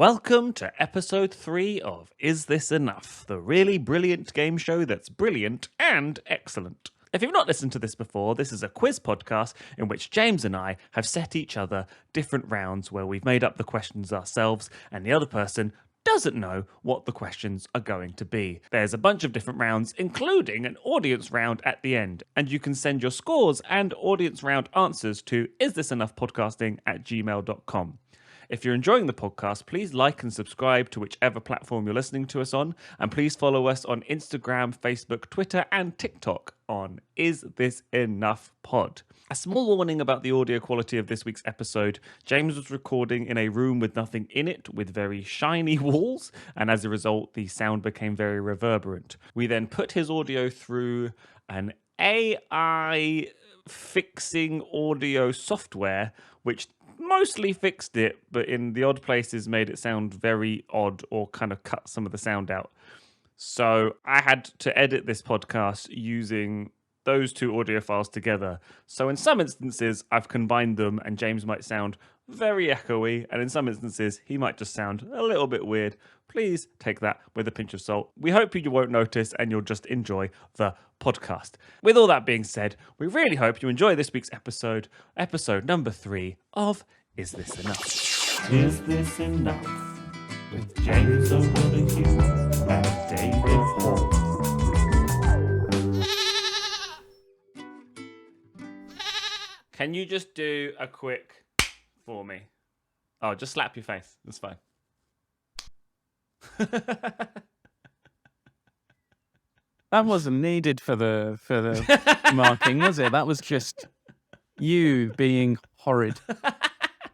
Welcome to episode 3 of Is This Enough? The really brilliant game show that's brilliant and excellent. If you've not listened to this before, this is a quiz podcast in which James and I have set each other different rounds where we've made up the questions ourselves and the other person doesn't know what the questions are going to be. There's a bunch of different rounds, including an audience round at the end, and you can send your scores and audience round answers to isthisenoughpodcasting@gmail.com. If you're enjoying the podcast, please like and subscribe to whichever platform you're listening to us on, and please follow us on Instagram, Facebook, Twitter, and TikTok on Is This Enough Pod. A small warning about the audio quality of this week's episode. James was recording in a room with nothing in it, with very shiny walls, and as a result, the sound became very reverberant. We then put his audio through an AI fixing audio software, which mostly fixed it, but in the odd places made it sound very odd or kind of cut some of the sound out. So I had to edit this podcast using those two audio files together. So in some instances, I've combined them and James might sound very echoey, and in some instances, he might just sound a little bit weird. Please take that with a pinch of salt. We hope you won't notice and you'll just enjoy the podcast. With all that being said, we really hope you enjoy this week's episode number 3 of Is This Enough? Is This Enough? With James O'Donoghue and David Hall. Can you just do a quick for me? Oh, just slap your face. That's fine. That wasn't needed for the marking, was it? That was just you being horrid.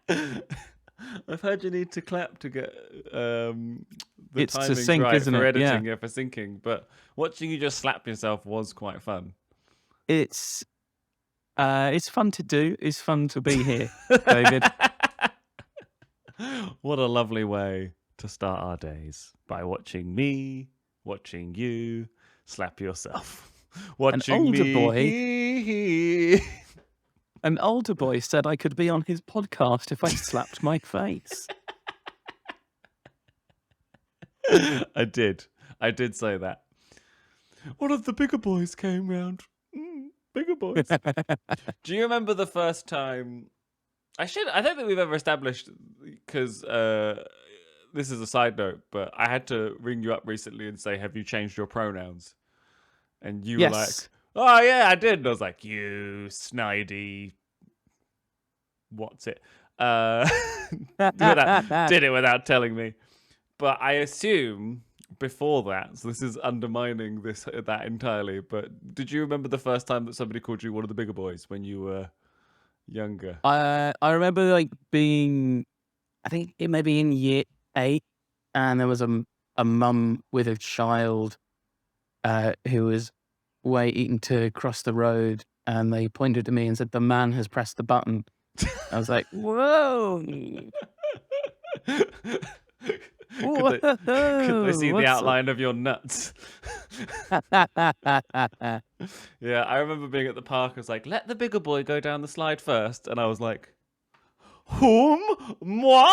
I've heard you need to clap to get the It's to timings sync, right isn't for it? editing, Yeah. for syncing. But watching you just slap yourself was quite fun. It's fun to do. It's fun to be here, David. What a lovely way to start our days, by watching me, watching you, slap yourself. Watching older me. An older boy said I could be on his podcast if I slapped my face. I did say that. One of the bigger boys came round. Bigger boys. Do you remember the first time? I don't think we've ever established, because this is a side note, but I had to ring you up recently and say, have you changed your pronouns? And you were like, oh yeah, I did. And I was like, you snidey. What's it? Did it without telling me. But I assume before that, so this is undermining that entirely, but did you remember the first time that somebody called you one of the bigger boys when you were younger? I remember being, I think it may be in year 8, and there was a mum with a child who was waiting to cross the road, and they pointed to me and said, "The man has pressed the button." I was like, "Whoa!" Could they see the outline of your nuts? Yeah, I remember being at the park. I was like, let the bigger boy go down the slide first. And I was like, whom? Moi?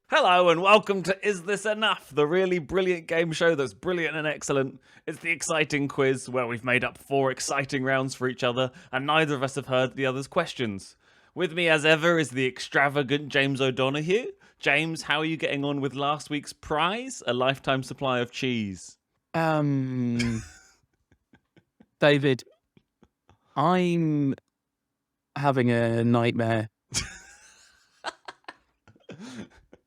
Hello and welcome to Is This Enough? The really brilliant game show that's brilliant and excellent. It's the exciting quiz where we've made up 4 exciting rounds for each other and neither of us have heard the other's questions. With me as ever is the extravagant James O'Donoghue. James, how are you getting on with last week's prize? A lifetime supply of cheese. David, I'm having a nightmare.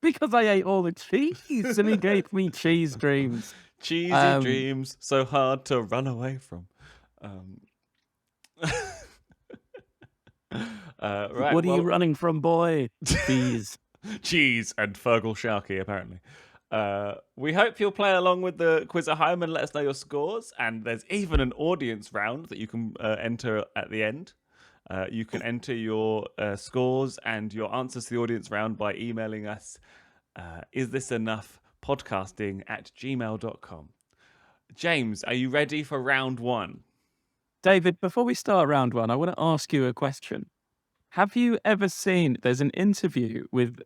Because I ate all the cheese and he gave me cheese dreams. Cheesy dreams, so hard to run away from. Right, what are you running from, boy? Cheese. Cheese and Fergal Sharkey, apparently. We hope you'll play along with the quiz at home and let us know your scores. And there's even an audience round that you can enter at the end. You can enter your scores and your answers to the audience round by emailing us isthisenoughpodcasting@gmail.com. James, are you ready for round 1? David, before we start round 1, I want to ask you a question. Have you ever seen? There's an interview with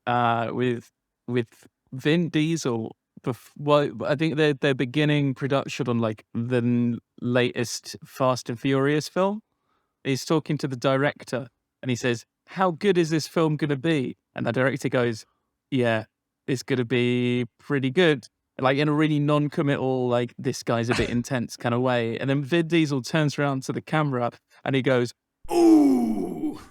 Vin Diesel. Well, I think they're beginning production on like the latest Fast and Furious film. He's talking to the director, and he says, "How good is this film going to be?" And the director goes, "Yeah, it's going to be pretty good." Like in a really non-committal, like this guy's a bit intense kind of way. And then Vin Diesel turns around to the camera and he goes, "Ooh."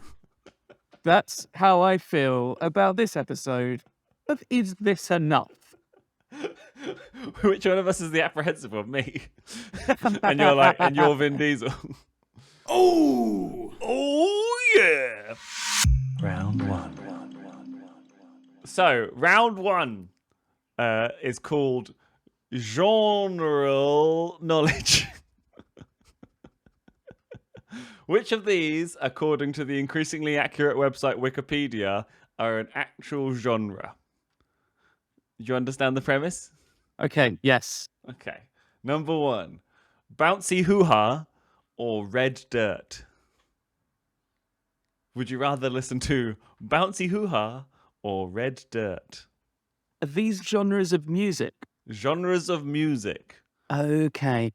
That's how I feel about this episode of Is This Enough? Which one of us is the apprehensive one? Me. And you're Vin Diesel. Oh yeah. Round one. So round one is called genre knowledge. Which of these, according to the increasingly accurate website Wikipedia, are an actual genre? Do you understand the premise? Okay, yes. Okay. Number one, bouncy hoo-ha or red dirt? Would you rather listen to bouncy hoo-ha or red dirt? Are these genres of music? Genres of music. Okay.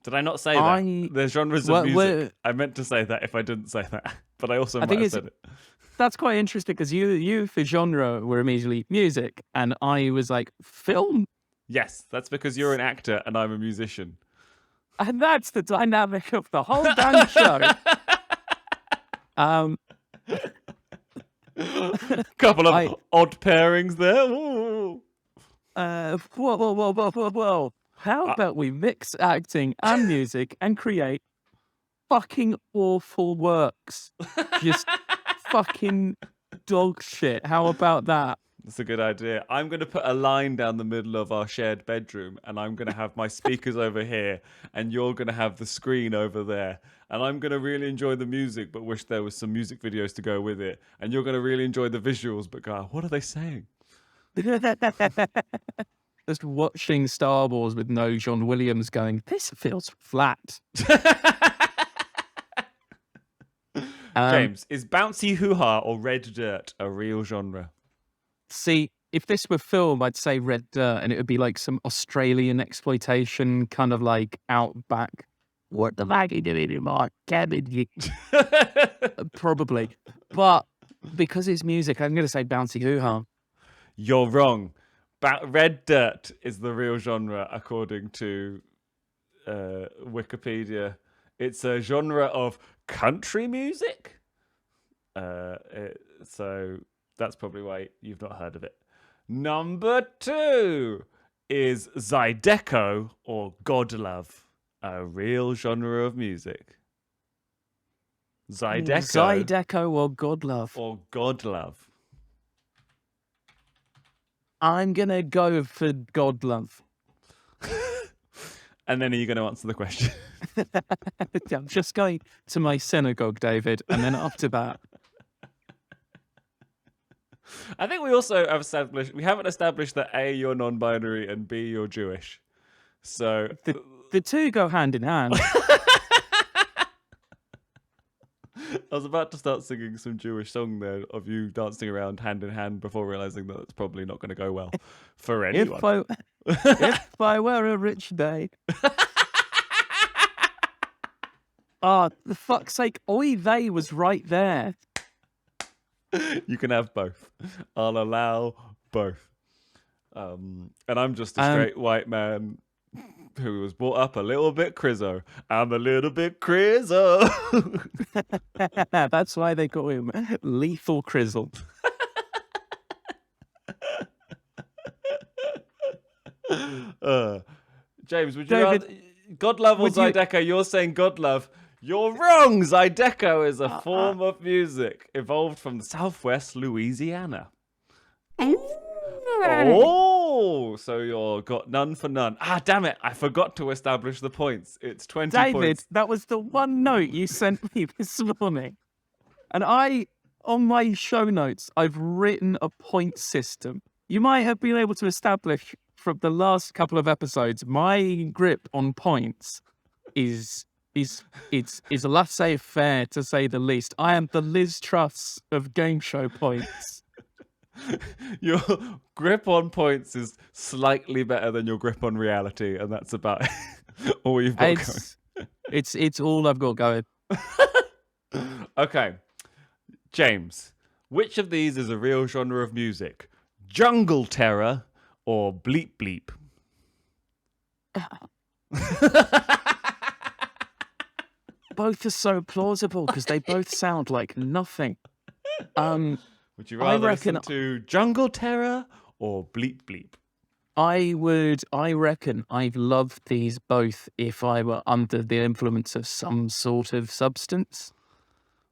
Did I not say that? The genres of music. I meant to say that if I didn't say that, but I also might have said it. That's quite interesting because you for genre were immediately music, and I was like film. Yes, that's because you're an actor and I'm a musician. And that's the dynamic of the whole damn show. Couple of odd pairings there. Ooh. Whoa. How about we mix acting and music and create fucking awful works? Just fucking dog shit. How about that? That's a good idea. I'm going to put a line down the middle of our shared bedroom, and I'm going to have my speakers over here, and you're going to have the screen over there. And I'm going to really enjoy the music, but wish there was some music videos to go with it. And you're going to really enjoy the visuals, but go, what are they saying? Just watching Star Wars with no John Williams going, this feels flat. James, is bouncy hoo-ha or red dirt a real genre? See, if this were film, I'd say red dirt, and it would be like some Australian exploitation, kind of like Outback. What the fuck are you doing in my cabin? Probably. But because it's music, I'm going to say bouncy hoo-ha. You're wrong. Red dirt is the real genre, according to Wikipedia. It's a genre of country music. So that's probably why you've not heard of it. Number 2 is Zydeco or Godlove, a real genre of music. Zydeco or Godlove. Or Godlove. I'm going to go for Godlove. And then are you going to answer the question? I'm just going to my synagogue, David, and then after that. I think we also have we haven't established that A, you're non-binary, and B, you're Jewish. So the two go hand in hand. I was about to start singing some Jewish song there of you dancing around hand in hand before realizing that it's probably not going to go well for anyone. If I were a rich day. Oh, for fuck's sake. Oy vey was right there. You can have both. I'll allow both. And I'm just a straight white man who was brought up a little bit crizzo. I'm a little bit crizzo. That's why they call him Lethal Crizzle. James, would you rather Godlove or Zydeco? You're saying Godlove. You're wrong. Zydeco is a form of music evolved from Southwest Louisiana. Oh, so you're got none for none. Ah, damn it. I forgot to establish the points. It's 20 points. David, that was the one note you sent me this morning. And on my show notes, I've written a point system. You might have been able to establish from the last couple of episodes, my grip on points is is laissez-faire, to say the least. I am the Liz Truss of game show points. Your grip on points is slightly better than your grip on reality, and that's about all you've got going. It's all I've got going. Okay, James, which of these is a real genre of music? Jungle terror or bleep bleep? Both are so plausible because they both sound like nothing. Would you rather listen to jungle terror or bleep bleep? I reckon I'd love these both if I were under the influence of some sort of substance.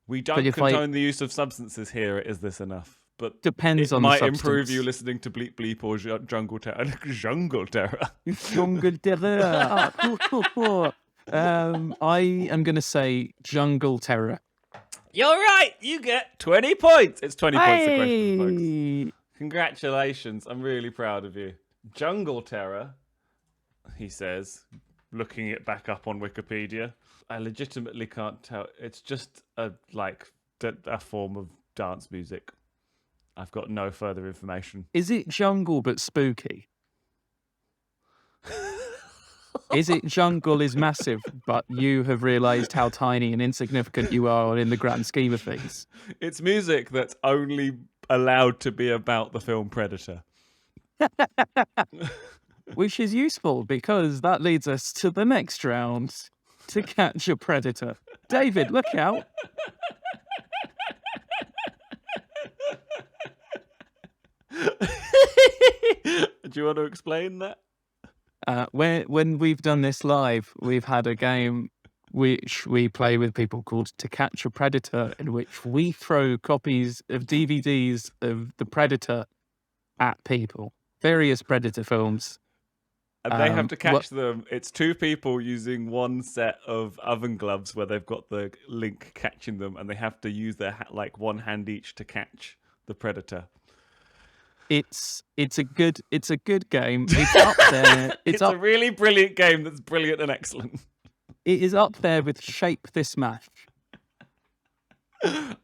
We don't condone the use of substances here. Is this enough? But depends on the substance. It might improve you listening to bleep bleep or jungle terror. Jungle terror. Jungle terror. I am going to say jungle terror. You're right. You get 20 points. It's 20 points a question, folks. Congratulations. I'm really proud of you. Jungle terror, he says, looking it back up on Wikipedia. I legitimately can't tell. It's just a form of dance music. I've got no further information. Is it jungle but spooky? Is it jungle is massive, but you have realised how tiny and insignificant you are in the grand scheme of things? It's music that's only allowed to be about the film Predator. Which is useful because that leads us to the next round, to catch a predator. David, look out. Do you want to explain that? When we've done this live, we've had a game which we play with people called To Catch a Predator, in which we throw copies of DVDs of The Predator at people. Various Predator films. And they have to catch them. It's two people using one set of oven gloves where they've got the link catching them, and they have to use their one hand each to catch the predator. It's a good game. It's up there. It's a really brilliant game that's brilliant and excellent. It is up there with Shape This Match.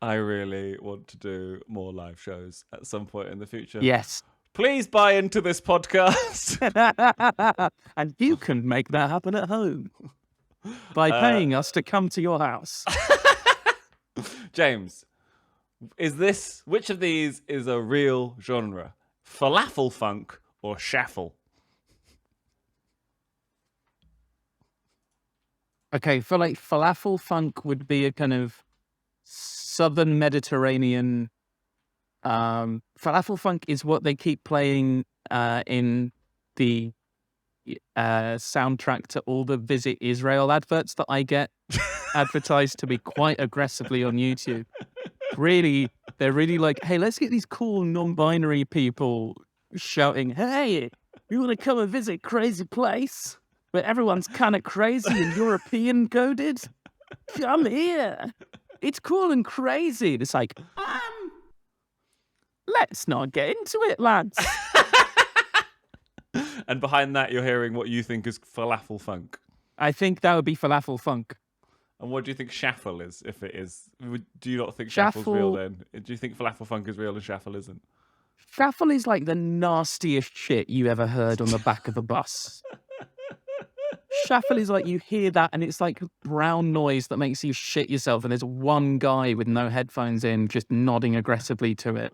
I really want to do more live shows at some point in the future. Yes. Please buy into this podcast. And you can make that happen at home by paying us to come to your house. James, which of these is a real genre? Falafel funk or shuffle? Okay, falafel funk would be a kind of southern Mediterranean. Falafel funk is what they keep playing in the soundtrack to all the Visit Israel adverts that I get advertised to me quite aggressively on YouTube. Really, they're really like, hey, let's get these cool non-binary people shouting, hey, you want to come and visit crazy place where everyone's kind of crazy and European coded? Come here. It's cool and crazy. It's like, let's not get into it, lads. And behind that, you're hearing what you think is falafel funk. I think that would be falafel funk. And what do you think shuffle is, if it is? Do you not think shuffle's real then? Do you think falafel funk is real and shuffle isn't? Shuffle is like the nastiest shit you ever heard on the back of a bus. Shuffle is like you hear that and it's like brown noise that makes you shit yourself, and there's one guy with no headphones in just nodding aggressively to it.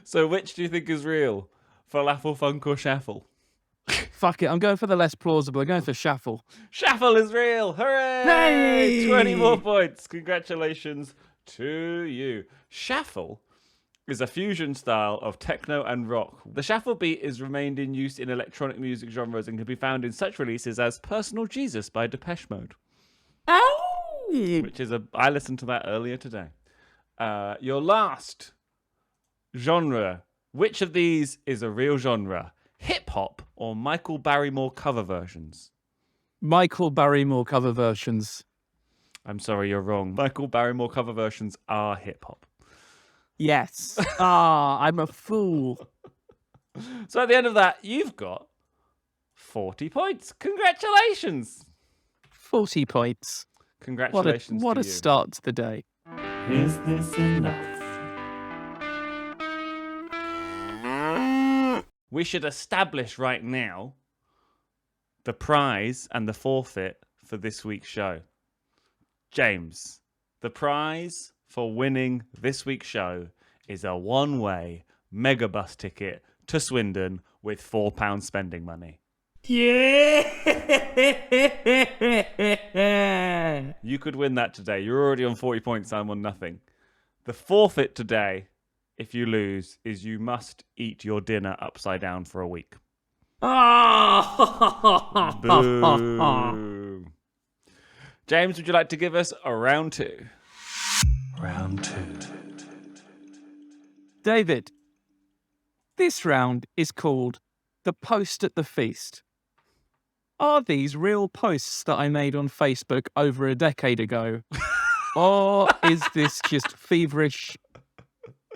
So which do you think is real? Falafel funk or shuffle? Fuck it, I'm going for the less plausible. I'm going for shuffle. Shuffle is real! Hooray! Hey! 20 more points. Congratulations to you. Shuffle is a fusion style of techno and rock. The shuffle beat is remained in use in electronic music genres and can be found in such releases as Personal Jesus by Depeche Mode. Oh! Which is I listened to that earlier today. Your last genre. Which of these is a real genre? Hip-hop or Michael Barrymore cover versions? Michael Barrymore cover versions. I'm sorry, you're wrong. Michael Barrymore cover versions are hip-hop. Yes. I'm a fool. So at the end of that, you've got 40 points. Congratulations. 40 points. Congratulations What to a you. start to the day. Is this enough? We should establish right now the prize and the forfeit for this week's show. James, the prize for winning this week's show is a one-way megabus ticket to Swindon with £4 spending money. Yeah! You could win that today. You're already on 40 points. I'm on nothing. The forfeit today, if you lose, is you must eat your dinner upside down for a week. Boo. James, would you like to give us a round two? Round two. David, this round is called The Post at the Feast. Are these real posts that I made on Facebook over a decade ago? Or is this just feverish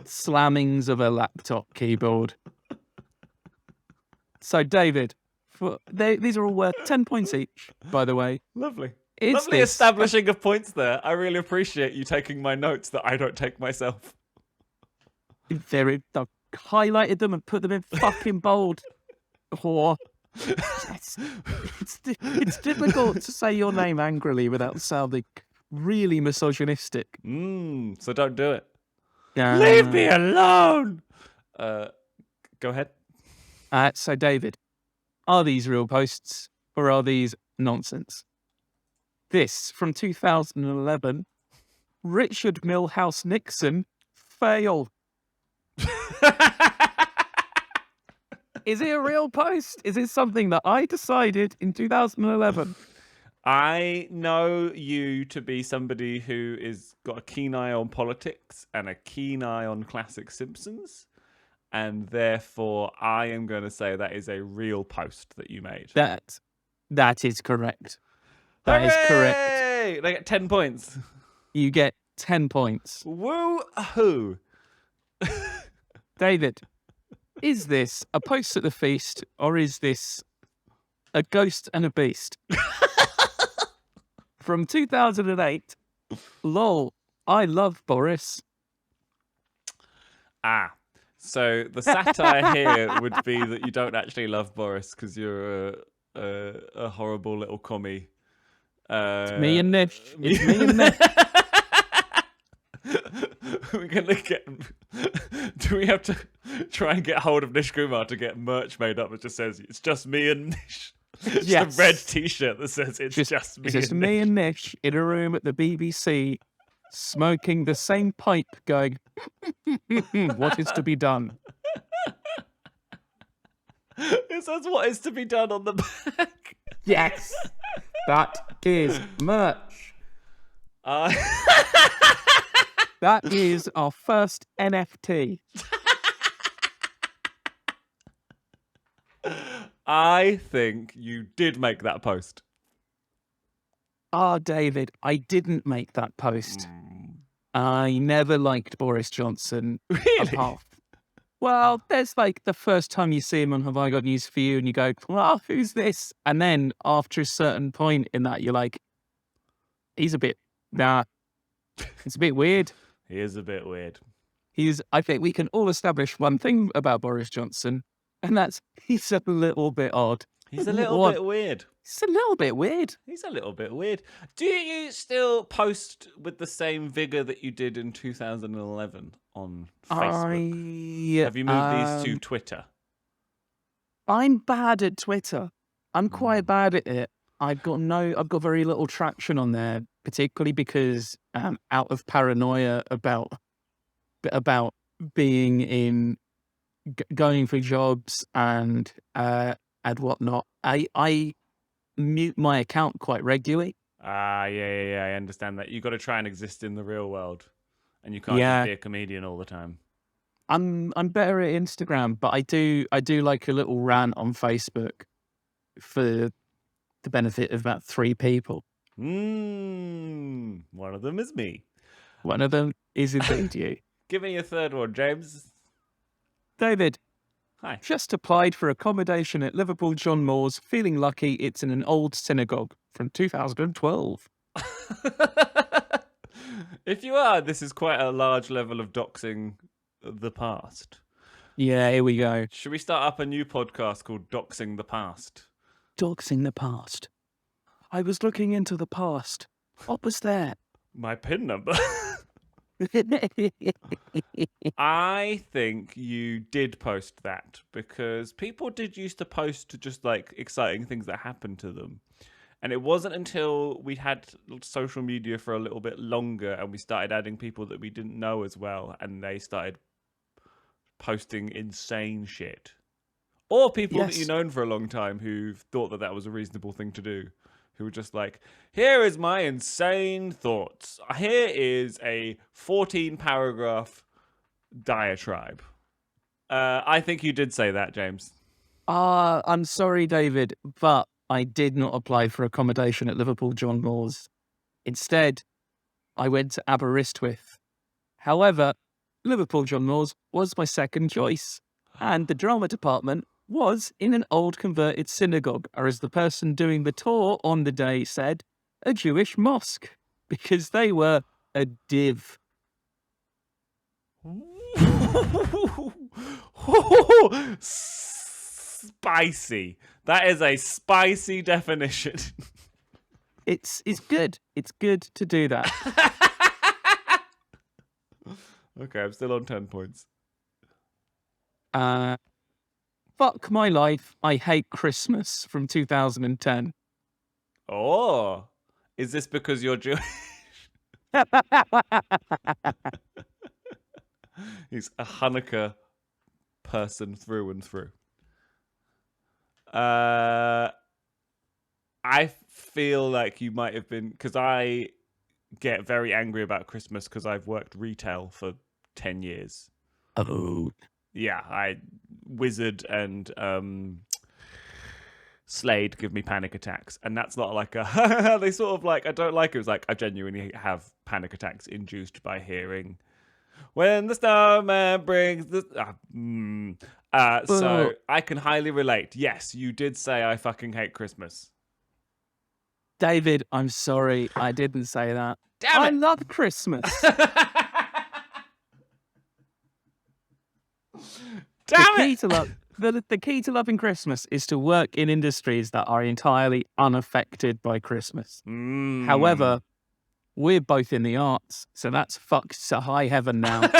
slammings of a laptop keyboard? So, David, these are all worth 10 points each, by the way. Lovely. Is Lovely this establishing of points there. I really appreciate you taking my notes that I don't take myself. I've highlighted them and put them in fucking bold. Whore. It's difficult to say your name angrily without sounding really misogynistic. So don't do it. Leave me alone! Go ahead. So, David, are these real posts or are these nonsense? This from 2011, Richard Milhouse Nixon, fail. Is it a real post? Is it something that I decided in 2011? I know you to be somebody who is got a keen eye on politics and a keen eye on classic Simpsons. And therefore, I am going to say that is a real post that you made. That is correct. That is correct. They get 10 points. You get 10 points. Woo-hoo. David, is this a post at the feast or is this a ghost and a beast? From 2008, lol, I love Boris. So the satire here would be that you don't actually love Boris because you're a horrible little commie. It's me and Nish. It's me and Nish. We're gonna get. Do we have to try and get hold of Nish Kumar to get merch made up that just says it's just me and Nish? Just a red T-shirt that says it's just me. It's just me and Nish in a room at the BBC, smoking the same pipe, going, "What is to be done?" It says what is to be done on the back. Yes, that is merch. That is our first NFT. I think you did make that post. David, I didn't make that post. I never liked Boris Johnson. Really? Well, there's like the first time you see him on Have I Got News for You and you go, well, who's this? And then after a certain point in that, you're like, it's a bit weird. He is a bit weird. I think we can all establish one thing about Boris Johnson, and that's he's a little bit odd. He's a little bit weird. He's a little bit weird. He's a little bit weird. Do you still post with the same vigor that you did in 2011 on Facebook? Have you moved these to Twitter? I'm bad at Twitter. I'm quite bad at it. I've got very little traction on there, particularly because out of paranoia about being in going for jobs and whatnot. I mute my account quite regularly. Yeah, I understand that. You've got to try and exist in the real world, and you can't just be a comedian all the time. I'm better at Instagram, but I do like a little rant on Facebook for the benefit of about 3 people. One of them is me. One of them is indeed you. Give me your third one, James. David, Hi. Just applied for accommodation at Liverpool John Moores, feeling lucky it's in an old synagogue from 2012. If you are, this is quite a large level of doxing the past. Yeah, here we go. Should we start up a new podcast called Doxing the Past? Doxing the past. I was looking into the past. What was there? My PIN number. I think you did post that because people did used to post just like exciting things that happened to them. And it wasn't until we had social media for a little bit longer and we started adding people that we didn't know as well, and they started posting insane shit. Or people that you've known for a long time who thought that that was a reasonable thing to do. Who were just like, here is my insane thoughts. Here is a 14-paragraph diatribe. I think you did say that, James. I'm sorry, David, but I did not apply for accommodation at Liverpool John Moores. Instead, I went to Aberystwyth. However, Liverpool John Moores was my second choice, and the drama department was in an old converted synagogue, or as the person doing the tour on the day said, a Jewish mosque, because they were a div. Spicy. That is a spicy definition. It's good. It's good to do that. Okay, I'm still on 10 points. Fuck my life. I hate Christmas from 2010. Oh, is this because you're Jewish? He's a Hanukkah person through and through. I feel like you might have been, because I get very angry about Christmas because I've worked retail for 10 years. Oh. Yeah, Wizard and Slade give me panic attacks, and that's not like a they sort of like I don't like it. It was like I genuinely have panic attacks induced by hearing when the snowman brings the so I can highly relate. Yes, you did say I fucking hate Christmas. David, I'm sorry, I didn't say that. Damn it. I love Christmas. Damn the key to loving Christmas is to work in industries that are entirely unaffected by Christmas. However, we're both in the arts, so that's fucked to high heaven now.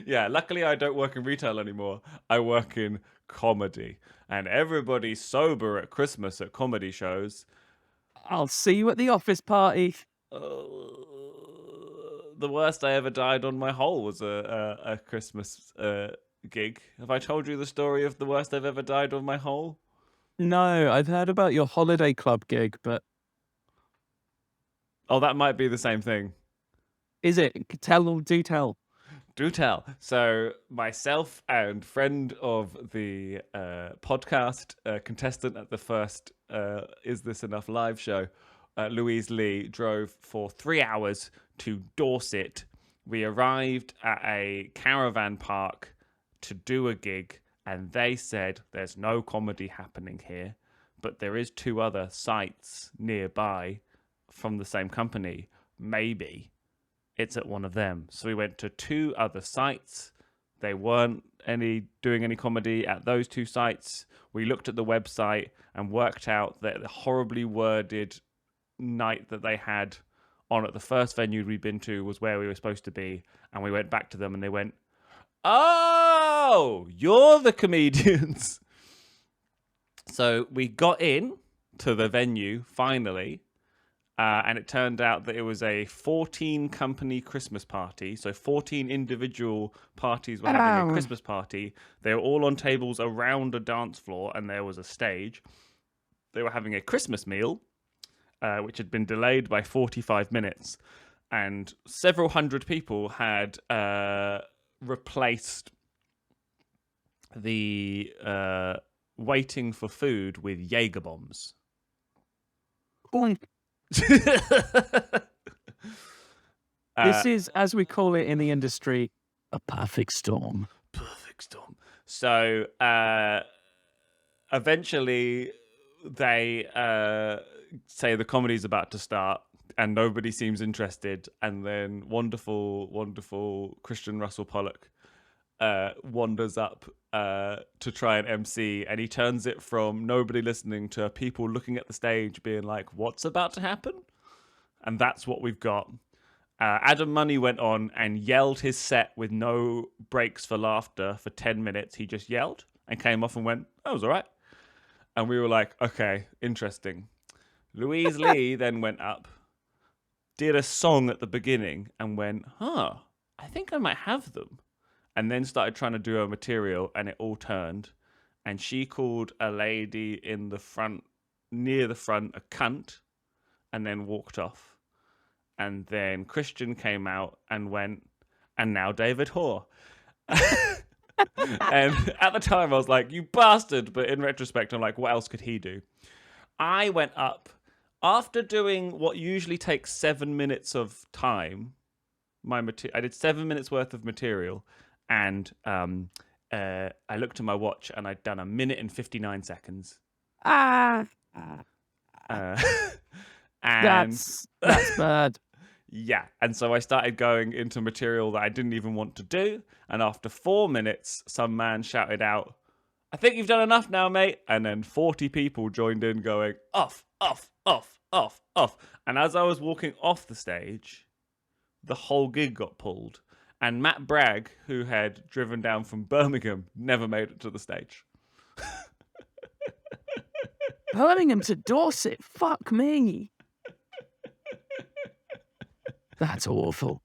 Yeah, luckily I don't work in retail anymore. I work in comedy, and everybody's sober at Christmas at comedy shows. I'll see you at the office party. The worst I ever died on my hole was a Christmas gig. Have I told you the story of the worst I've ever died on my hole? No, I've heard about your holiday club gig, but... Oh, that might be the same thing. Is it? Do tell. Do tell. So myself and friend of the podcast, contestant at the first Is This Enough live show, Louise Lee, drove for 3 hours to Dorset. We arrived at a caravan park to do a gig, and they said there's no comedy happening here, but there is 2 other sites nearby from the same company. Maybe it's at one of them. So we went to 2 other sites. They weren't doing any comedy at those 2 sites. We looked at the website and worked out that the horribly worded night that they had on at the first venue we'd been to was where we were supposed to be. And we went back to them and they went, "Oh, you're the comedians." So we got in to the venue finally. And it turned out that it was a 14-company Christmas party. So 14 individual parties were having a Christmas party. They were all on tables around a dance floor, and there was a stage. They were having a Christmas meal, which had been delayed by 45 minutes. And several hundred people had replaced the waiting for food with Jaeger bombs. This is, as we call it in the industry, a perfect storm. Perfect storm. So eventually they say the comedy's about to start and nobody seems interested. And then wonderful Christian Russell Pollock wanders up to try and MC, and he turns it from nobody listening to people looking at the stage being like, what's about to happen? And that's what we've got. Adam Money went on and yelled his set with no breaks for laughter for 10 minutes. He just yelled and came off and went, that was all right. And we were like, okay, interesting. Louise Lee then went up, did a song at the beginning and went, I think I might have them. And then started trying to do her material, and it all turned. And she called a lady in the front, near the front, a cunt, and then walked off. And then Christian came out and went, and now David Hoare. And at the time I was like, you bastard. But in retrospect, I'm like, what else could he do? I went up after doing what usually takes 7 minutes of time. I did 7 minutes worth of material, and I looked at my watch and I'd done 1 minute and 59 seconds. And that's bad. Yeah, and so I started going into material that I didn't even want to do. And after 4 minutes, some man shouted out, I think you've done enough now, mate. And then 40 people joined in going, off, off, off, off, off. And as I was walking off the stage, the whole gig got pulled. And Matt Bragg, who had driven down from Birmingham, never made it to the stage. Birmingham to Dorset? Fuck me. That's awful.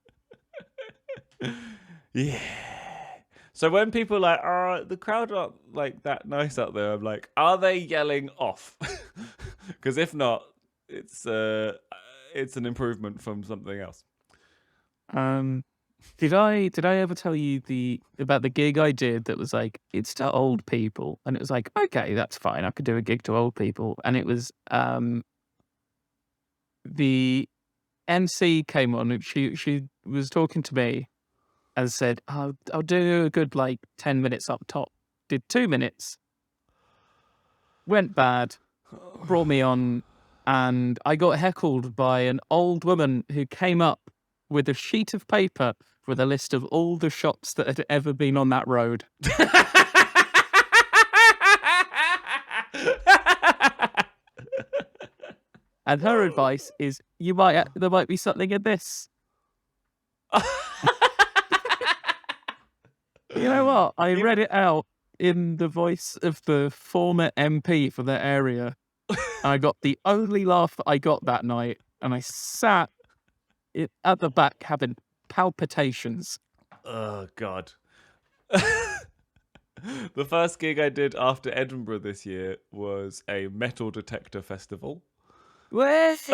Yeah. So when people are like, the crowd aren't like that nice out there, I'm like, are they yelling off? Because if not, it's an improvement from something else. Did I ever tell you about the gig I did that was like, it's to old people, and it was like, okay, that's fine, I could do a gig to old people, and it was the MC came on and she was talking to me and said, I'll do a good 10 minutes up top. Did 2 minutes, went bad, brought me on, and I got heckled by an old woman who came up with a sheet of paper with a list of all the shops that had ever been on that road. And her advice is, there might be something in this. You know what? I read it out in the voice of the former MP for that area. And I got the only laugh that I got that night. And I sat at the back having palpitations. Oh, God. The first gig I did after Edinburgh this year was a metal detector festival. In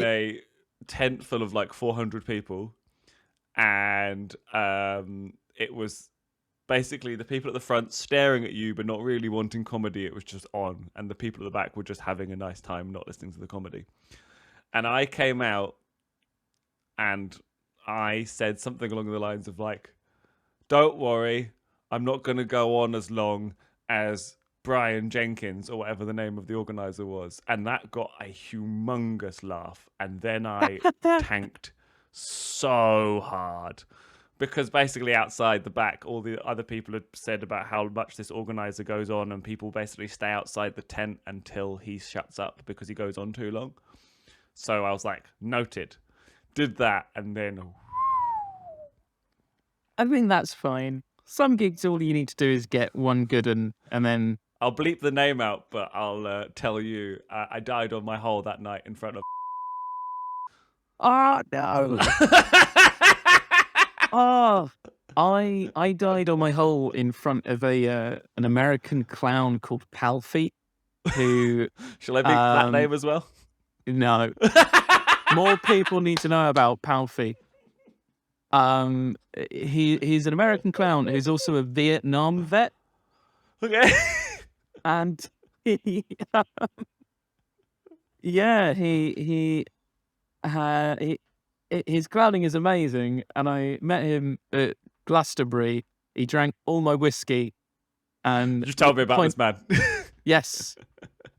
a tent full of 400 people. And it was basically the people at the front staring at you but not really wanting comedy. It was just on, and the people at the back were just having a nice time not listening to the comedy. And I came out and I said something along the lines of don't worry, I'm not going to go on as long as Brian Jenkins or whatever the name of the organizer was. And that got a humongous laugh. And then I tanked so hard, because basically outside the back, all the other people had said about how much this organizer goes on, and people basically stay outside the tent until he shuts up because he goes on too long. So I was like, noted. Did that, and then I think that's fine. Some gigs, all you need to do is get one good and then I'll bleep the name out, but I'll tell you, I died on my hole that night in front of. Oh no! Oh, I died on my hole in front of an American clown called Palfy, who Shall I beep that name as well? No. More people need to know about Palfy. He's an American clown who's also a Vietnam vet. Okay. And his clowning is amazing. And I met him at Glastonbury He drank all my whiskey and Just tell me about this man. Yes.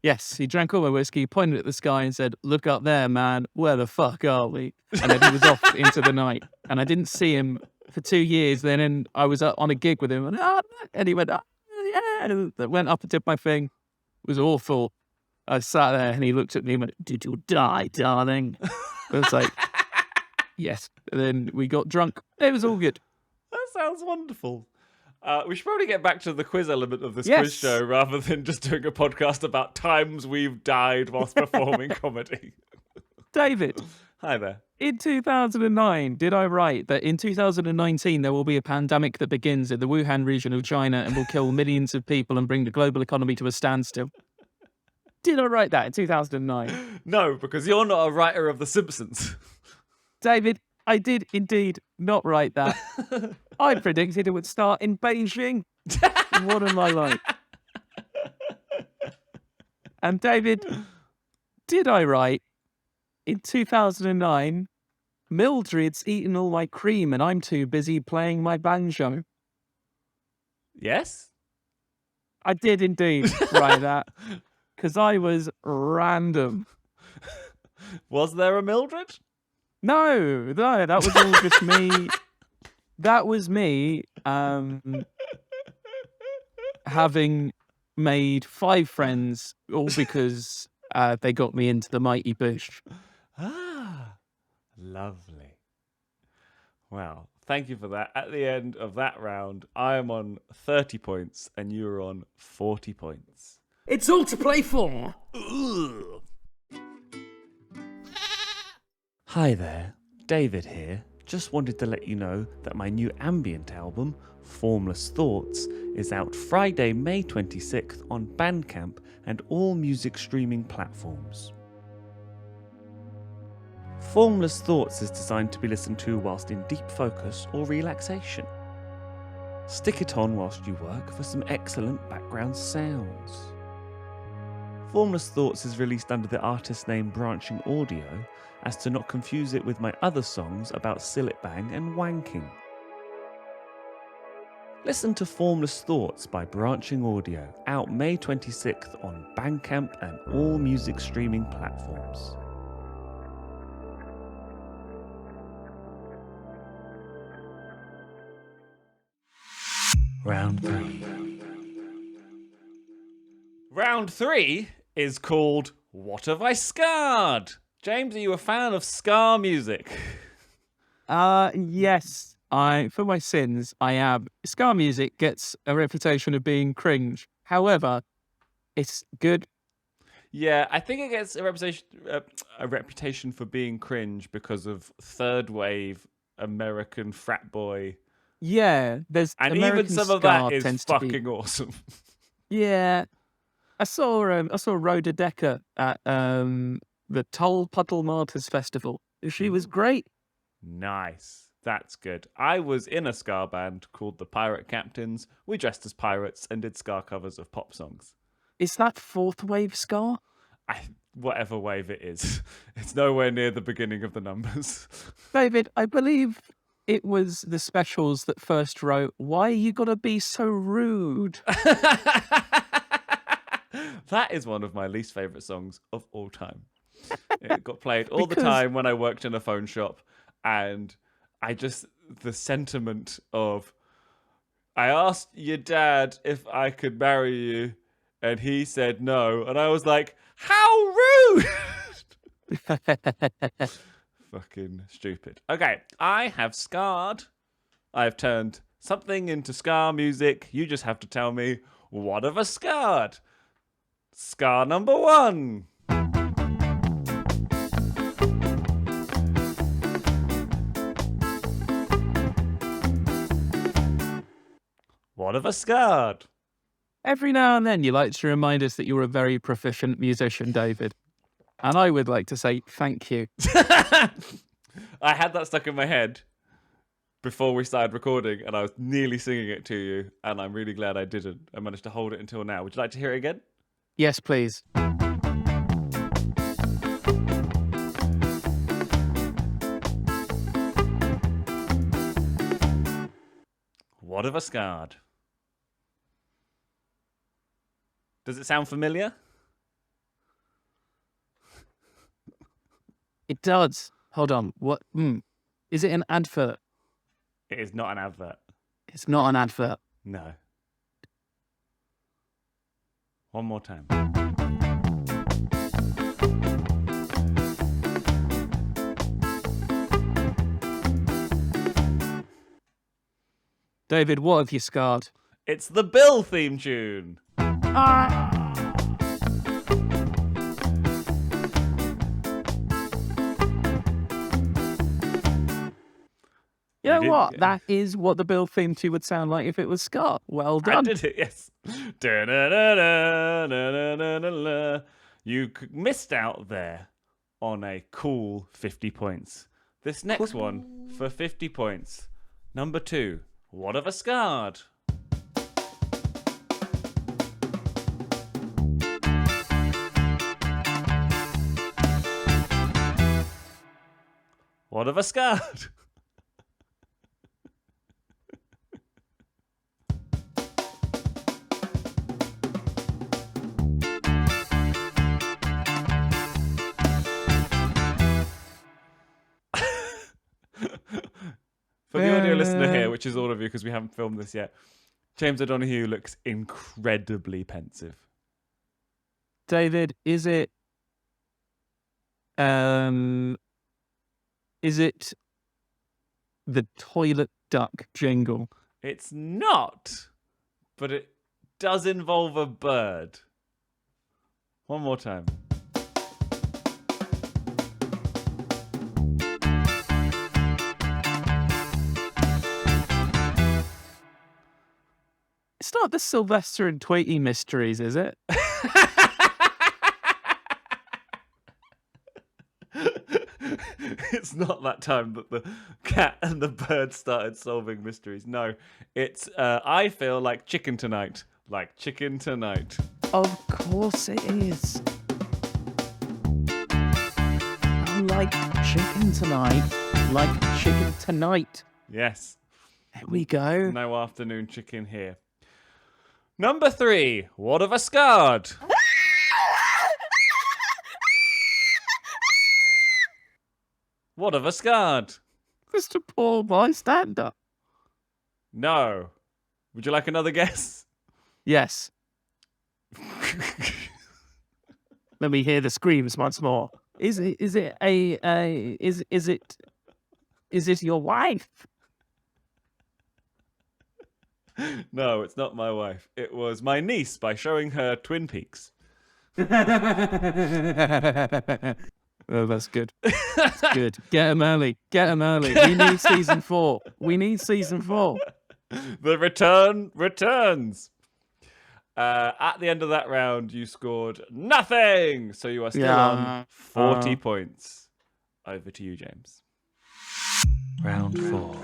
Yes, he drank all my whiskey, pointed at the sky and said, "Look up there, man. Where the fuck are we?" And then he was off into the night. And I didn't see him for 2 years. Then I was on a gig with him and he went, "Oh, yeah." And I went up and did my thing. It was awful. I sat there and he looked at me and went, "Did you die, darling?" I was like, "Yes." And then we got drunk. It was all good. That sounds wonderful. We should probably get back to the quiz element of this Yes. quiz show rather than just doing a podcast about times we've died whilst performing comedy. David, Hi there. in 2009, did I write that in 2019 there will be a pandemic that begins in the Wuhan region of China and will kill millions of people and bring the global economy to a standstill? Did I write that in 2009? No, because you're not a writer of The Simpsons. David, I did indeed not write that. I predicted it would start in Beijing. What am I like? And David, did I write in 2009, Mildred's eaten all my cream and I'm too busy playing my banjo? Yes? I did indeed write that because I was random. Was there a Mildred? No, that was all just me. That was me having made 5 friends, all because they got me into the mighty bush. Ah, lovely. Wow, thank you for that. At the end of that round, I am on 30 points and you're on 40 points. It's all to play for. Ugh. Hi there, David here. Just wanted to let you know that my new ambient album, Formless Thoughts, is out Friday, May 26th on Bandcamp and all music streaming platforms. Formless Thoughts is designed to be listened to whilst in deep focus or relaxation. Stick it on whilst you work for some excellent background sounds. Formless Thoughts is released under the artist name Branching Audio, as to not confuse it with my other songs about sillet bang and wanking. Listen to Formless Thoughts by Branching Audio, out May 26th on Bandcamp and all music streaming platforms. Round 3. Round 3 is called What Have I Scarred? James, are you a fan of ska music? Yes, for my sins, I am. Ska music gets a reputation of being cringe. However, it's good. Yeah, I think it gets a reputation for being cringe because of third wave American frat boy. Yeah, there's And American even some of ska that is tends to be- fucking awesome. Yeah, I saw Rhoda Decker at the Toll Puddle Martyrs Festival. She was great. Nice. That's good. I was in a ska band called the Pirate Captains. We dressed as pirates and did ska covers of pop songs. Is that fourth wave ska? Whatever wave it is. It's nowhere near the beginning of the numbers. David, I believe it was the Specials that first wrote, "Why you gotta be so rude?" That is one of my least favourite songs of all time. It got played all the Because- time when I worked in a phone shop, and the sentiment of, I asked your dad if I could marry you, and he said no, and I was like, how rude! Fucking stupid. Okay, I have scarred. I've turned something into ska music. You just have to tell me, what have I scarred? Scar number 1. What have I scarred? Every now and then you like to remind us that you're a very proficient musician, David. And I would like to say thank you. I had that stuck in my head before we started recording, and I was nearly singing it to you, and I'm really glad I didn't. I managed to hold it until now. Would you like to hear it again? Yes, please. What of a Scard? Does it sound familiar? It does. Hold on. What? Is it an advert? It is not an advert. It's not an advert. No. One more time. David, what have you scarred? It's the Bill theme tune. You know did what? get- That is what the Bill theme to would sound like if it was Scar. Well I done. did it, yes. Da-da-da-da-da-da-da-da. You missed out there on a cool 50 points. This next one for 50 points. Number 2. What of a Scard? What of a Scard? For the audio listener here, which is all of you because we haven't filmed this yet, James O'Donoghue looks incredibly pensive. David, is it the toilet duck jingle? It's not, but it does involve a bird. One more time. It's not the Sylvester and Tweety mysteries, is it? It's not that time that the cat and the bird started solving mysteries. No, it's I feel like chicken tonight. Like chicken tonight. Of course it is. I like chicken tonight. Like chicken tonight. Yes. There we go. No afternoon chicken here. Number 3. What of a Scard? What of a Scard? Just a poor bystander. No. Would you like another guess? Yes. Let me hear the screams once more. Is it your wife? No, it's not my wife. It was my niece by showing her Twin Peaks. Oh, that's good. That's good. Get him early. Get him early. We need season 4. We need season 4. The return returns. At the end of that round, you scored nothing. So you are still on 40 points. Over to you, James. Round 4.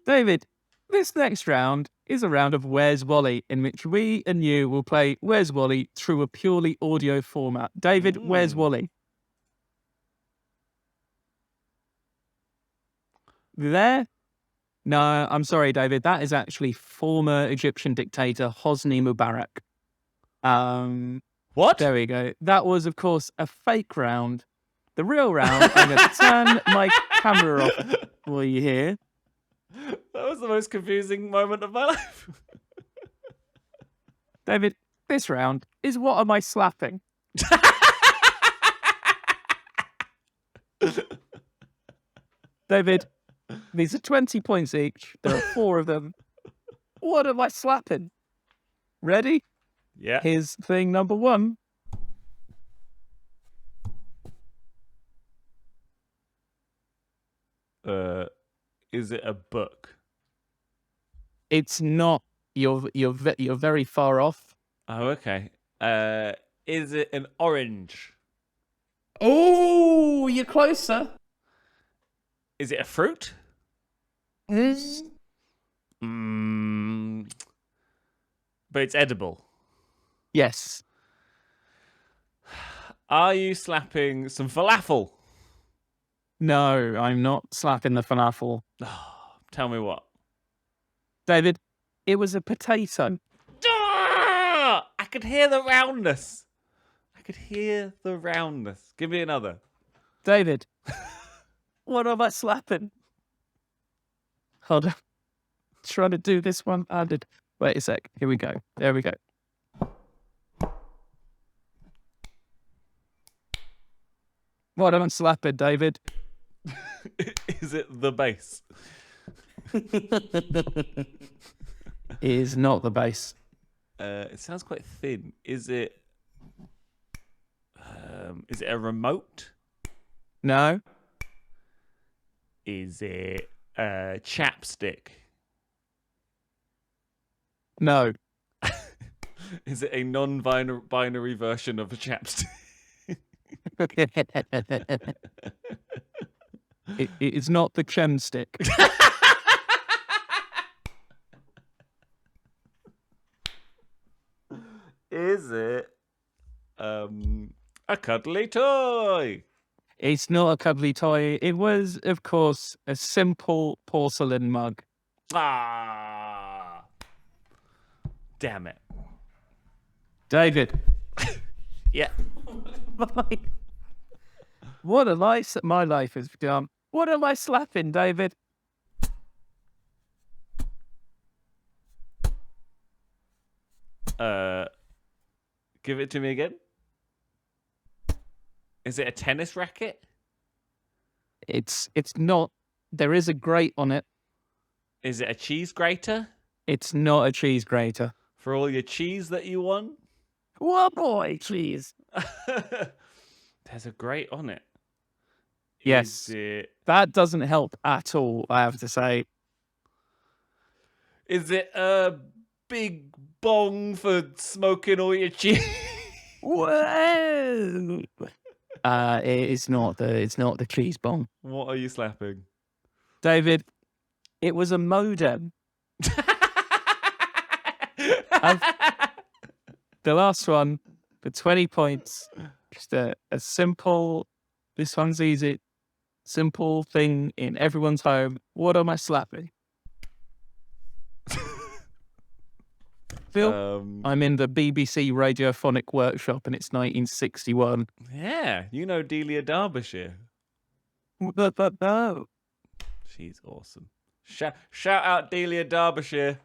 David, this next round is a round of Where's Wally, in which we and you will play Where's Wally through a purely audio format. David, where's Wally? You there? No, I'm sorry, David. That is actually former Egyptian dictator Hosni Mubarak. What? There we go. That was, of course, a fake round. The real round, I'm going to turn my camera off for you here. That was the most confusing moment of my life. David, this round is what am I slapping? David, these are 20 points each. There are 4 of them. What am I slapping? Ready? Yeah. Here's thing number 1. Is it a book? It's not. You're very far off. Oh, okay. Is it an orange? Oh, you're closer. Is it a fruit? But it's edible. Yes. Are you slapping some falafel? No, I'm not slapping the falafel. Tell me what. David, it was a potato. I could hear the roundness. Give me another. David, what am I slapping? Hold on. Trying to do this one-handed. Wait a sec. Here we go. There we go. What am I slapping, David? Is it the bass? It is not the bass. It sounds quite thin. Is it a remote? No. Is it a chapstick? No. Is it a non-binary version of a chapstick? It is not the chem stick. Is it a cuddly toy? It's not a cuddly toy. It was, of course, a simple porcelain mug. Ah, damn it. David. Yeah. What a life my life has become. What am I slapping, David? Give it to me again. Is it a tennis racket? It's not. There is a grate on it. Is it a cheese grater? It's not a cheese grater. For all your cheese that you want? What boy, cheese? There's a grate on it. Yes. Is That doesn't help at all, I have to say. it a big bong for smoking all your cheese? Whoa! It's not the cheese bomb. What are you slapping? David, it was a modem. The last one, for 20 points. Just a simple, this one's easy, simple thing in everyone's home. What am I slapping? Phil, I'm in the BBC Radiophonic Workshop and it's 1961. Yeah, you know Delia Derbyshire. But no. She's awesome. Shout out Delia Derbyshire.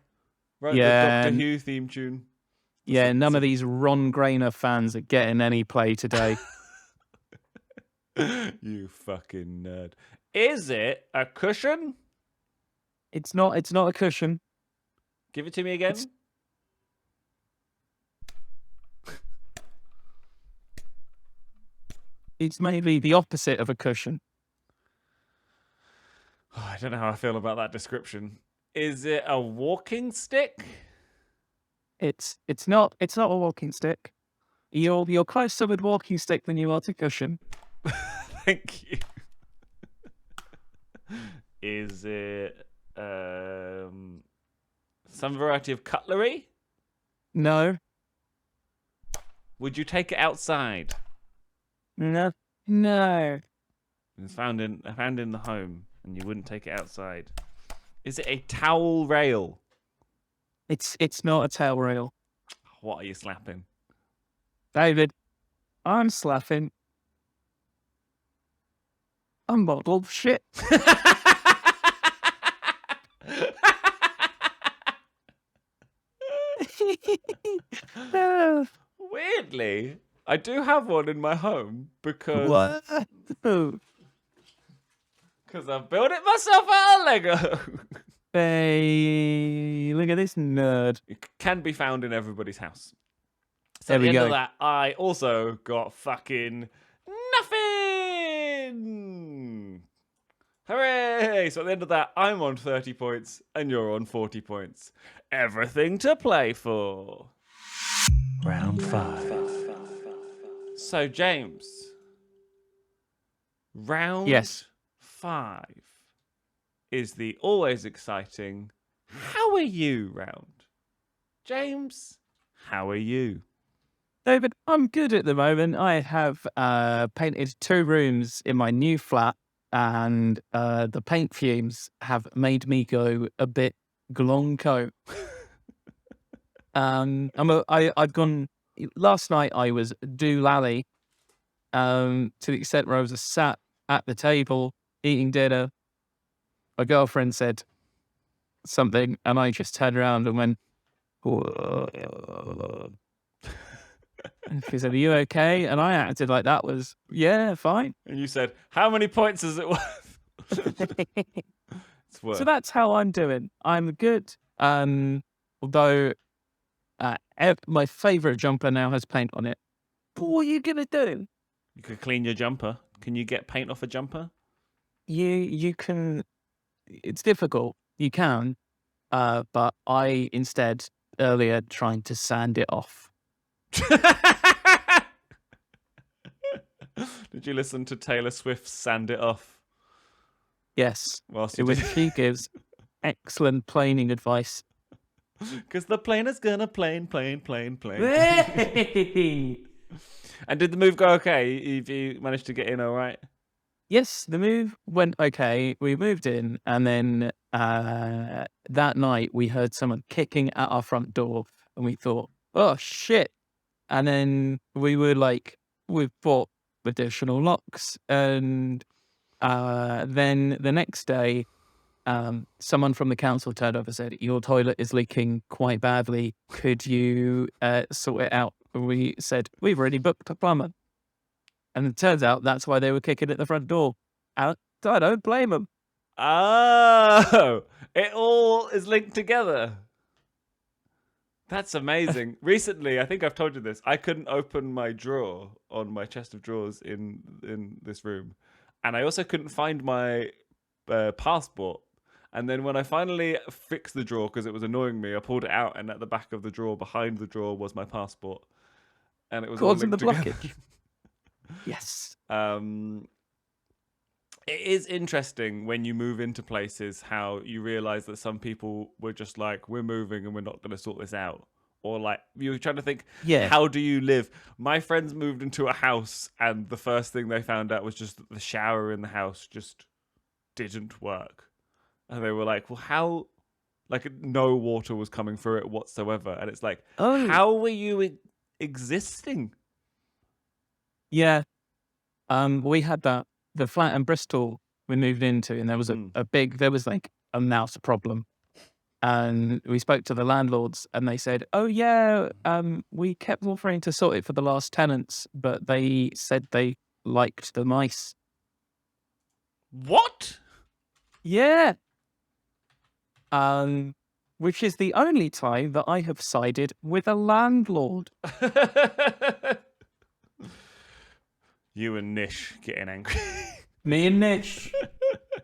Wrote Yeah, the Doctor Who theme tune. Yeah, none of these Ron Grainer fans are getting any play today. You fucking nerd. Is it a cushion? It's not a cushion. Give it to me again. It's maybe the opposite of a cushion. Oh, I don't know how I feel about that description. Is it a walking stick? It's not a walking stick. You're closer with walking stick than you are to cushion. Thank you. Is it some variety of cutlery? No. Would you take it outside? No. It's found in the home, and you wouldn't take it outside. Is it a towel rail? It's not a tail rail. What are you slapping? David, I'm slapping a model of shit. Weirdly, I do have one in my home because What? I've built it myself out of Lego. Hey, look at this nerd. It can be found in everybody's house. So There at the we end go. of that, I also got fucking nothing. Hooray! So at the end of that, I'm on 30 points and you're on 40 points. Everything to play for. Round 5. So, James. Round Yes. 5 is the always exciting how are you round. James, how are you? David, I'm good at the moment. I have painted 2 rooms in my new flat. and the paint fumes have made me go a bit glonko. I've gone last night. I was doolally, to the extent where I was sat at the table eating dinner. My girlfriend said something, and I just turned around and went, "Whoa." And she said, "Are you okay?" And I acted like that was, yeah, fine. And you said, how many points is it worth? It's worth. So that's how I'm doing. I'm good. Although my favorite jumper now has paint on it. But what are you gonna do? You could clean your jumper. Can you get paint off a jumper? You can. It's difficult. You can. But I instead earlier trying to sand it off. Did you listen to Taylor Swift's Sand It Off? Yes, Whilst in you which did? she gives excellent planing advice. Because the plane is gonna plane. Hey! And did the move go okay? Have you managed to get in all right? Yes, the move went okay. We moved in, and then that night we heard someone kicking at our front door, and we thought, "Oh shit!" And then we bought additional locks, and then the next day, someone from the council turned up and said, "Your toilet is leaking quite badly. Could you sort it out?" And we said, "We've already booked a plumber." And it turns out that's why they were kicking at the front door. I don't blame them. Oh, it all is linked together. That's amazing. Recently, I think I've told you this, I couldn't open my drawer on my chest of drawers in this room. And I also couldn't find my passport. And then when I finally fixed the drawer because it was annoying me, I pulled it out, and at the back of the drawer, behind the drawer, was my passport. And it was all Causing linked the together. blockage. Yes. It is interesting when you move into places how you realize that some people were just like, we're moving and we're not going to sort this out. Or like, you were trying to think, Yeah. how do you live? My friends moved into a house, and the first thing they found out was just that the shower in the house just didn't work. And they were like, well, how? Like, no water was coming through it whatsoever. And it's like, how were you existing? Yeah. We had the flat in Bristol we moved into, and there was there was like a mouse problem. And we spoke to the landlords, and they said, "Oh yeah, we kept offering to sort it for the last tenants, but they said they liked the mice." What? Yeah. Which is the only time that I have sided with a landlord. You and Nish getting angry. Me and Nish.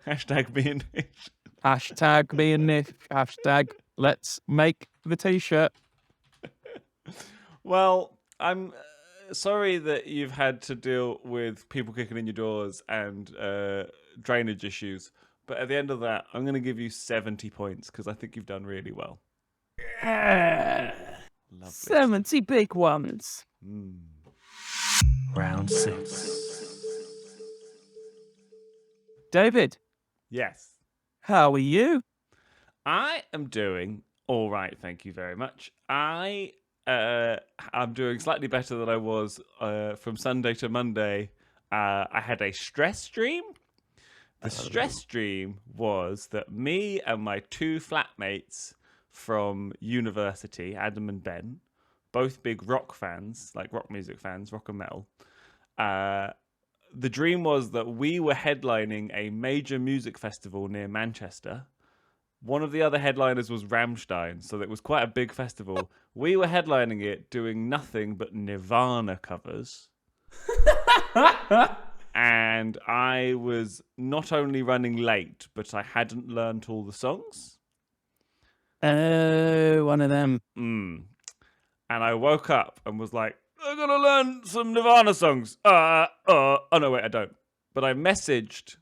Hashtag me and Nish. Hashtag me and Nish. Hashtag let's make the t-shirt. Well, I'm sorry that you've had to deal with people kicking in your doors and drainage issues. But at the end of that, I'm going to give you 70 points because I think you've done really well. Yeah. Lovely. 70 big ones. Round 6. David, Yes. how are you? I am doing all right, thank you very much. I'm doing slightly better than I was from Sunday to Monday. I had a stress dream. The stress dream was that me and my two flatmates from university, Adam and Ben, both big rock fans, like rock music fans, rock and metal. The dream was that we were headlining a major music festival near Manchester. One of the other headliners was Rammstein, so it was quite a big festival. We were headlining it, doing nothing but Nirvana covers. And I was not only running late, but I hadn't learned all the songs. Oh, one of them. And I woke up and was like, I'm going to learn some Nirvana songs. Oh, no, wait, I don't. But I messaged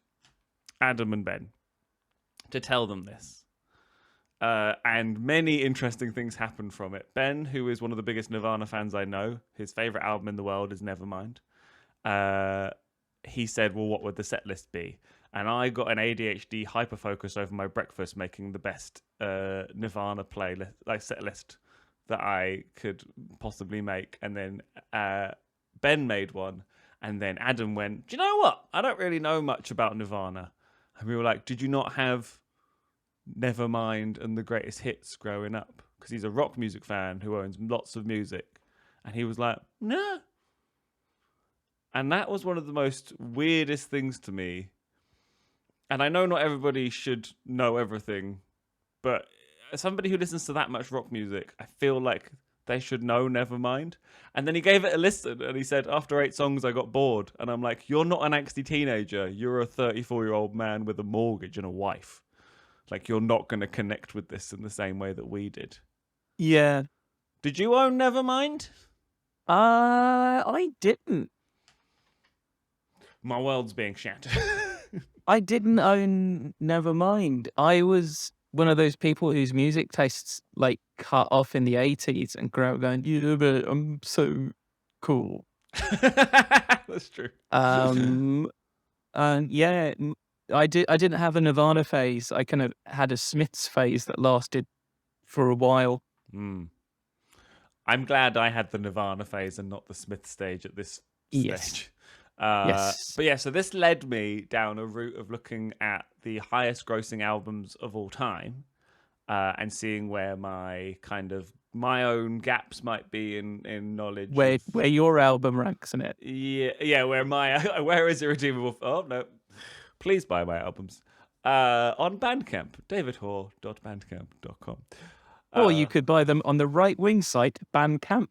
Adam and Ben to tell them this. And many interesting things happened from it. Ben, who is one of the biggest Nirvana fans I know, his favorite album in the world is Nevermind. He said, well, what would the set list be? and I got an ADHD hyperfocus over my breakfast, making the best Nirvana playlist, like set list that I could possibly make. And then Ben made one, and then Adam went, "Do you know what? I don't really know much about Nirvana." And we were like, "Did you not have Nevermind and the Greatest Hits growing up?" Because he's a rock music fan who owns lots of music, and he was like, "No." And that was one of the most weirdest things to me. And I know not everybody should know everything, but as somebody who listens to that much rock music, I feel like they should know Nevermind. And then he gave it a listen, and he said, after 8 songs, I got bored. And I'm like, you're not an angsty teenager. You're a 34-year-old man with a mortgage and a wife. Like, you're not going to connect with this in the same way that we did. Yeah. Did you own Nevermind? I didn't. My world's being shattered. I didn't own Nevermind. I was one of those people whose music tastes like cut off in the 80s and grew up going, yeah, but I'm so cool. That's true. And yeah, I didn't have a Nirvana phase. I kind of had a Smiths phase that lasted for a while. I'm glad I had the Nirvana phase and not the Smith stage at this Yes. stage. Yes. But yeah, so this led me down a route of looking at the highest grossing albums of all time and seeing where my own gaps might be in knowledge. Where your album ranks in it. Yeah, where is Irredeemable? Oh, no. Please buy my albums. On Bandcamp, davidhoare.bandcamp.com. Or you could buy them on the right wing site, Bandcamp.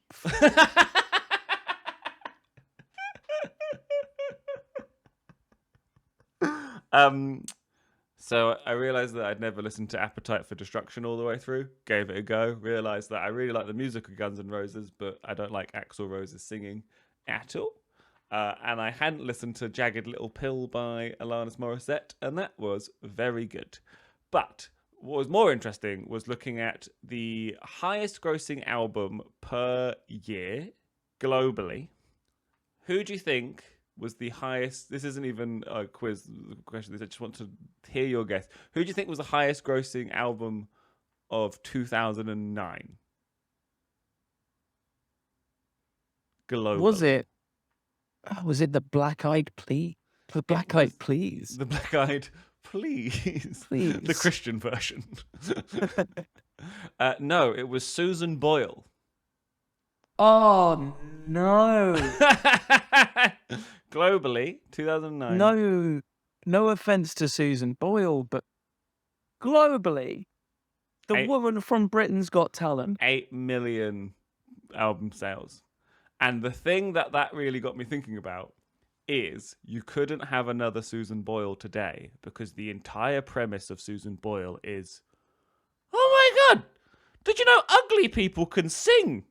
So I realized that I'd never listened to Appetite for Destruction all the way through. Gave it a go. Realized that I really like the music of Guns N' Roses, but I don't like Axl Rose's singing at all. And I hadn't listened to Jagged Little Pill by Alanis Morissette, and that was very good. But what was more interesting was looking at the highest grossing album per year globally. Who do you think was the highest? This isn't even a quiz question. I just want to hear your guess. Who do you think was the highest grossing album of 2009? Globally. Was it the Black Eyed Please? The Black Eyed Please. The Black Eyed Please. Please. The Christian version. No, it was Susan Boyle. Oh, no. Globally, 2009. No offense to Susan Boyle, but globally, the woman from Britain's Got Talent. 8 million album sales. And the thing that really got me thinking about is you couldn't have another Susan Boyle today because the entire premise of Susan Boyle is, oh my God, did you know ugly people can sing?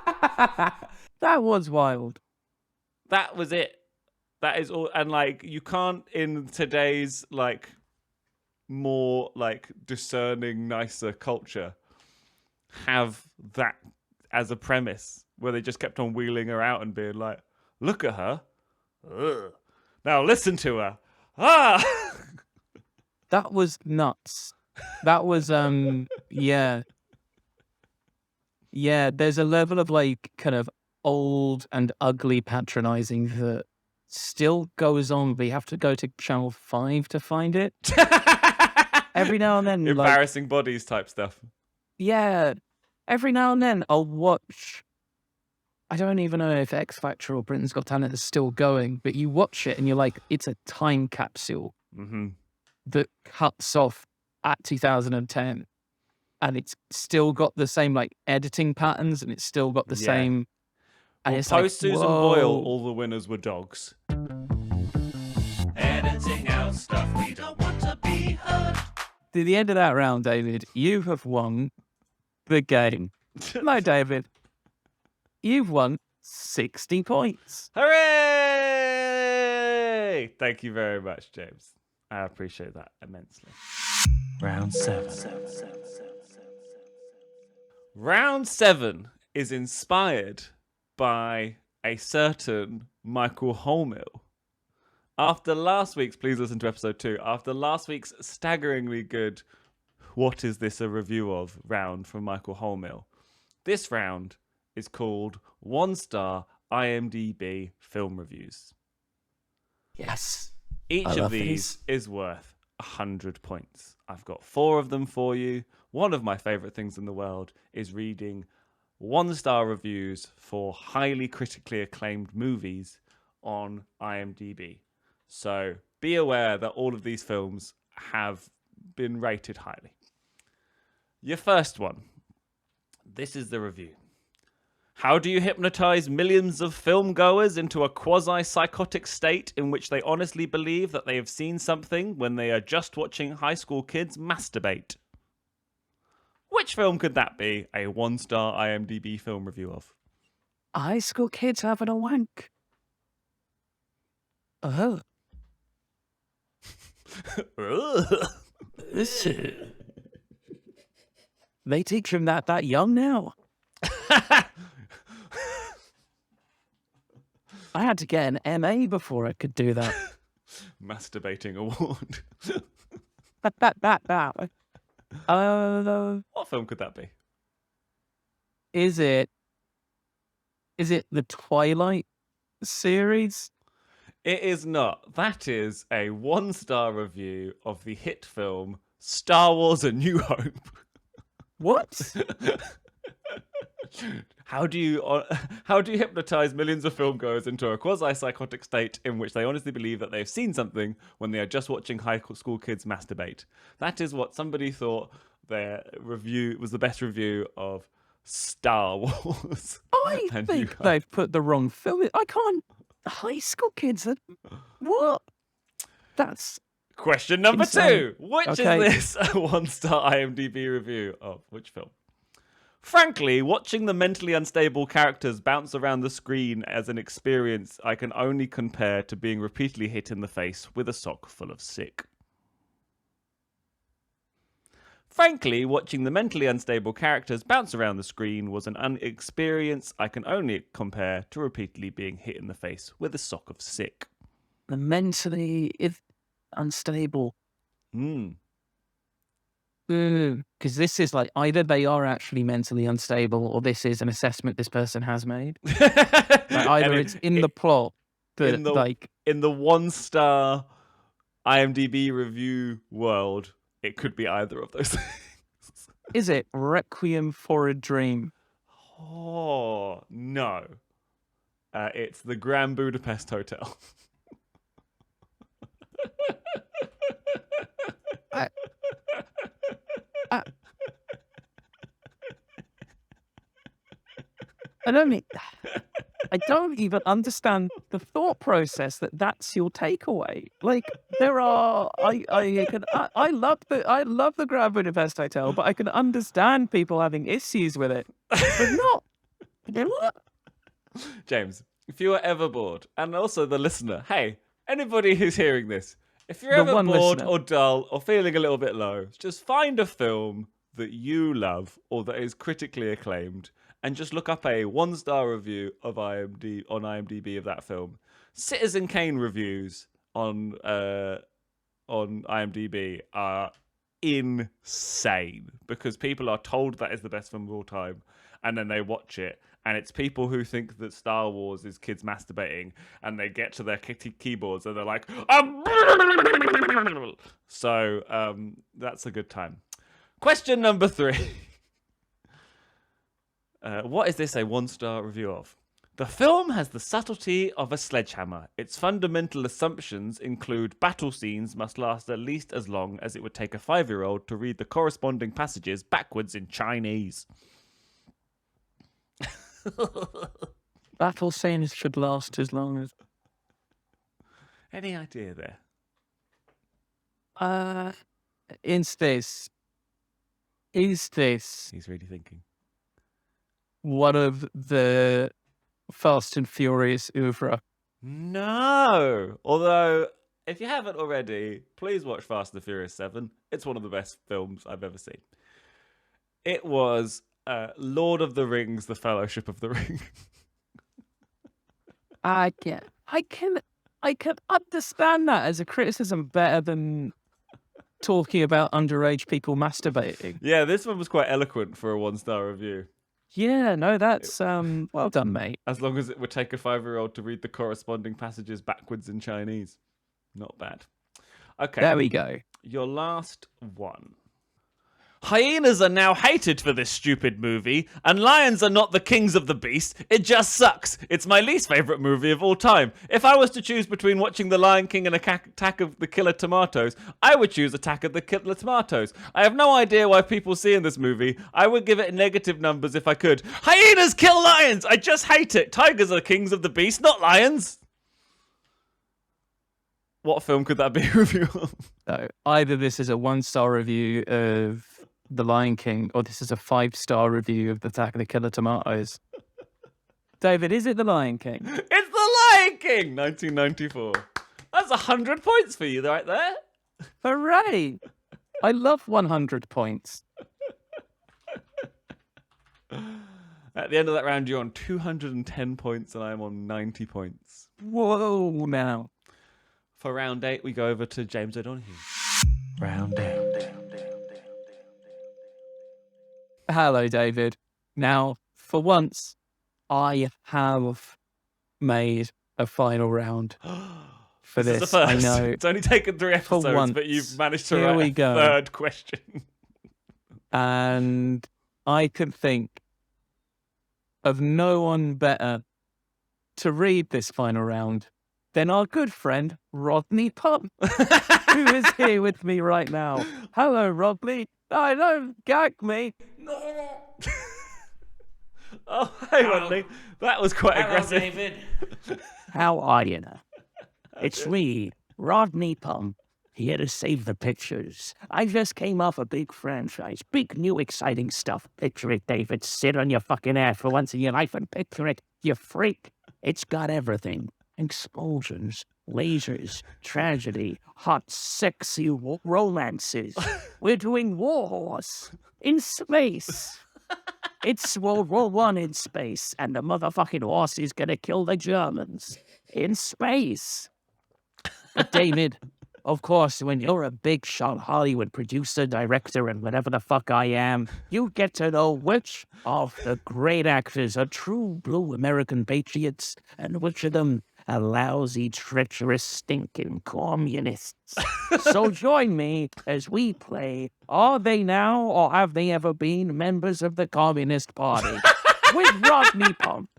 That was wild. That was it. That is all. And like, you can't in today's like more like discerning, nicer culture have that as a premise where they just kept on wheeling her out and being like, look at her. Ugh. Now listen to her. Ah. That was nuts. That was yeah. Yeah, there's a level of like kind of old and ugly patronizing that still goes on, but you have to go to Channel 5 to find it. Every now and then. Embarrassing bodies type stuff. Yeah. Every now and then I'll watch, I don't even know if X Factor or Britain's Got Talent is still going, but you watch it and you're like, it's a time capsule that cuts off at 2010. And it's still got the same like editing patterns, and it's still got the same. And well, it's post like, Susan Boyle, all the winners were dogs. Editing out stuff we don't want to be heard. To the end of that round, David, you have won the game. No, David, you've won 60 points. Hooray! Thank you very much, James. I appreciate that immensely. Round 7. Round 7 is inspired by a certain Michael Holmill. After last week's, please listen to episode 2. After last week's staggeringly good "What is this a review of?" round from Michael Holmill, this round is called 1-star IMDb film reviews. Yes. Each I of love these is worth 100 points. I've got 4 of them for you. One of my favourite things in the world is reading 1-star reviews for highly critically acclaimed movies on IMDb. So be aware that all of these films have been rated highly. Your first one. This is the review. How do you hypnotize millions of film goers into a quasi-psychotic state in which they honestly believe that they have seen something when they are just watching high school kids masturbate? Which film could that be a 1-star IMDb film review of? High school kids having a wank. Oh. They teach him that young now. I had to get an MA before I could do that. Masturbating award. What film could that be? Is it the Twilight series? It is not. That is a 1-star review of the hit film Star Wars: A New Hope. What? How do you hypnotize millions of filmgoers into a quasi-psychotic state in which they honestly believe that they've seen something when they are just watching high school kids masturbate? That is what somebody thought their review was the best review of Star Wars. I And think you- they've put the wrong film. I can't. High school kids. What? That's Question number Insane. 2. Which Okay. is this a 1-star IMDb review of which film? Frankly, watching the mentally unstable characters bounce around the screen as an experience I can only compare to being repeatedly hit in the face with a sock full of sick. Frankly, watching the mentally unstable characters bounce around the screen was an experience I can only compare to repeatedly being hit in the face with a sock of sick. the mentally unstable. Because this is like either they are actually mentally unstable or this is an assessment this person has made. Like either it's in the plot that in the- like in the 1-star IMDb review world, it could be either of those things. is it Requiem for a Dream? Oh, no. It's the Grand Budapest Hotel. I don't even understand the thought process that that's your takeaway. Like there are, I love the Grand Budapest Hotel, but I can understand people having issues with it, but not. You know what? James, if you are ever bored, and also the listener, hey, anybody who's hearing this, if you're The ever one bored listener. or dull or feeling a little bit low, just find a film that you love or that is critically acclaimed and just look up a 1-star review of IMDb of that film. Citizen Kane reviews on IMDb are insane because people are told that is the best film of all time and then they watch it and it's people who think that Star Wars is kids masturbating and they get to their keyboards and they're like so that's a good time. Question number 3. What is this a 1-star review of? The film has the subtlety of a sledgehammer. Its fundamental assumptions include battle scenes must last at least as long as it would take a 5-year-old to read the corresponding passages backwards in Chinese. Battle scenes should last as long as. Any idea there? Is this He's really thinking. one of the Fast and Furious oeuvre? No! Although, if you haven't already, please watch Fast and the Furious 7. It's one of the best films I've ever seen. It was Lord of the Rings, The Fellowship of the Ring. I I can understand that as a criticism better than talking about underage people masturbating. Yeah, this one was quite eloquent for a 1-star review. Yeah, no, that's well done, mate. As long as it would take a 5-year-old to read the corresponding passages backwards in Chinese. Not bad. Okay, There we go. your last one. Hyenas are now hated for this stupid movie, and lions are not the kings of the beast. It just sucks. It's my least favourite movie of all time. If I was to choose between watching The Lion King and Attack of the Killer Tomatoes, I would choose Attack of the Killer Tomatoes. I have no idea why people see in this movie. I would give it negative numbers if I could. Hyenas kill lions! I just hate it. Tigers are kings of the beast, not lions. What film could that be a review of? So either this is a 1-star review of The Lion King, or this is a 5-star review of The Attack of the Killer Tomatoes. David, is it The Lion King? It's The Lion King, 1994. That's 100 points for you right there. Hooray! I love 100 points. At the end of that round, you're on 210 points, and I'm on 90 points. Whoa, now. For round 8, we go over to James O'Donoghue. Round 8. Hello, David. Now, for once, I have made a final round for This is this. the I first. know. It's only taken 3 episodes, once. but you've managed to Here write we a go. third question. And I can think of no one better to read this final round than our good friend Rodney Pump, who is here with me right now. Hello, Rodney. I don't gag me. Oh, hey, Rodney. That was quite aggressive. David. How are you? It's me, Rodney Pump, here to save the pictures. I just came off a big franchise, big new exciting stuff. Picture it, David. Sit on your fucking ass for once in your life and picture it, you freak. It's got everything. Explosions, lasers, tragedy, hot, sexy romances. We're doing War Horse in space. It's World War I in space, and the motherfucking horse is gonna kill the Germans in space. But David, of course, when you're a big shot Hollywood producer, director, and whatever the fuck I am, you get to know which of the great actors are true blue American patriots and which of them are lousy, treacherous, stinking communists. So join me as we play Are They Now or Have They Ever Been Members of the Communist Party? With Rodney Pump.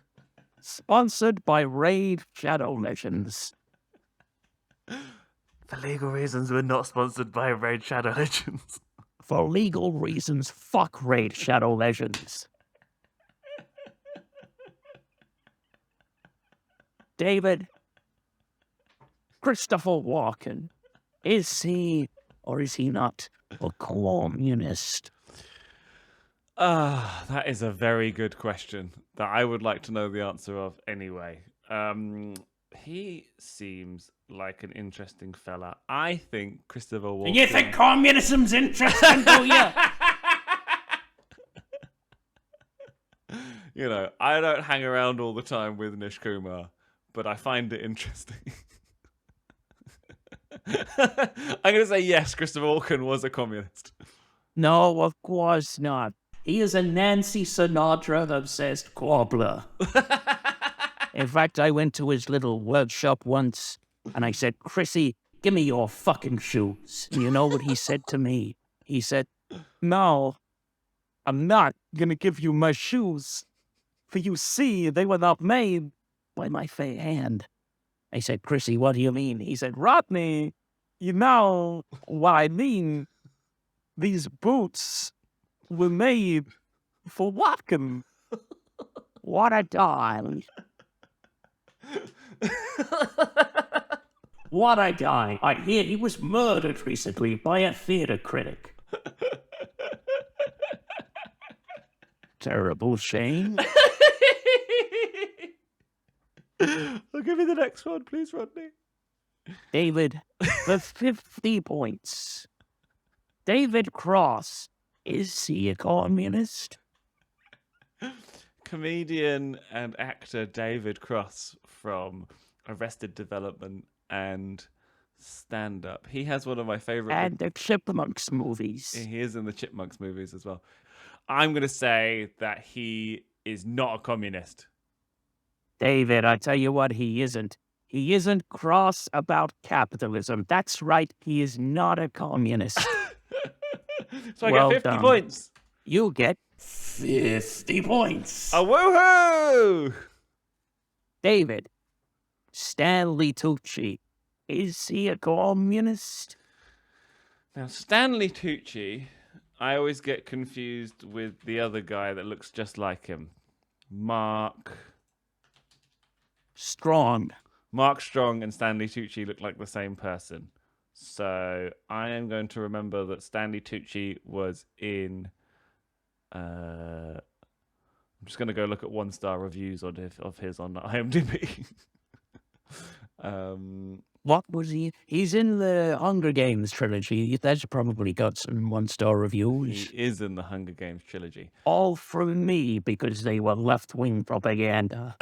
Sponsored by Raid Shadow Legends. For legal reasons, we're not sponsored by Raid Shadow Legends. For legal reasons, fuck Raid Shadow Legends. David, Christopher Walken, is he or is he not a communist? That is a very good question that I would like to know the answer of anyway. He seems like an interesting fella. I think Christopher Walken... You think communism's interesting, do you? You know, I don't hang around all the time with Nish Kumar, but I find it interesting. I'm going to say yes, Christopher Walken was a communist. No, of course not. He is a Nancy Sinatra-obsessed cobbler. In fact, I went to his little workshop once, and I said, Chrissy, give me your fucking shoes. And you know what he said to me? He said, No, I'm not gonna give you my shoes. For you see, they were not made by my fair hand. I said, Chrissy, what do you mean? He said, Rodney, you know what I mean. These boots were made for walking. what a darling. What a guy. I hear he was murdered recently by a theater critic. Terrible shame. Well, give me the next one, please, Rodney. David, for 50 points. David Cross, is he a communist? Comedian and actor David Cross from Arrested Development and stand-up. He has one of my favorite. And the Chipmunks movies. He is in the Chipmunks movies as well. I'm going to say that he is not a communist. David, I tell you what, he isn't. He isn't cross about capitalism. That's right, he is not a communist. So I Well get 50 done. points. You get 50 points. A woohoo! David. Stanley Tucci. Is he a communist? Now, Stanley Tucci, I always get confused with the other guy that looks just like him. Mark Strong. Strong and Stanley Tucci look like the same person. So I am going to remember that Stanley Tucci was in... I'm just going to go look at 1-star reviews of his on IMDb. What was he? He's in the Hunger Games trilogy. That's probably got some 1-star reviews. He is in the Hunger Games trilogy. All from me because they were left-wing propaganda.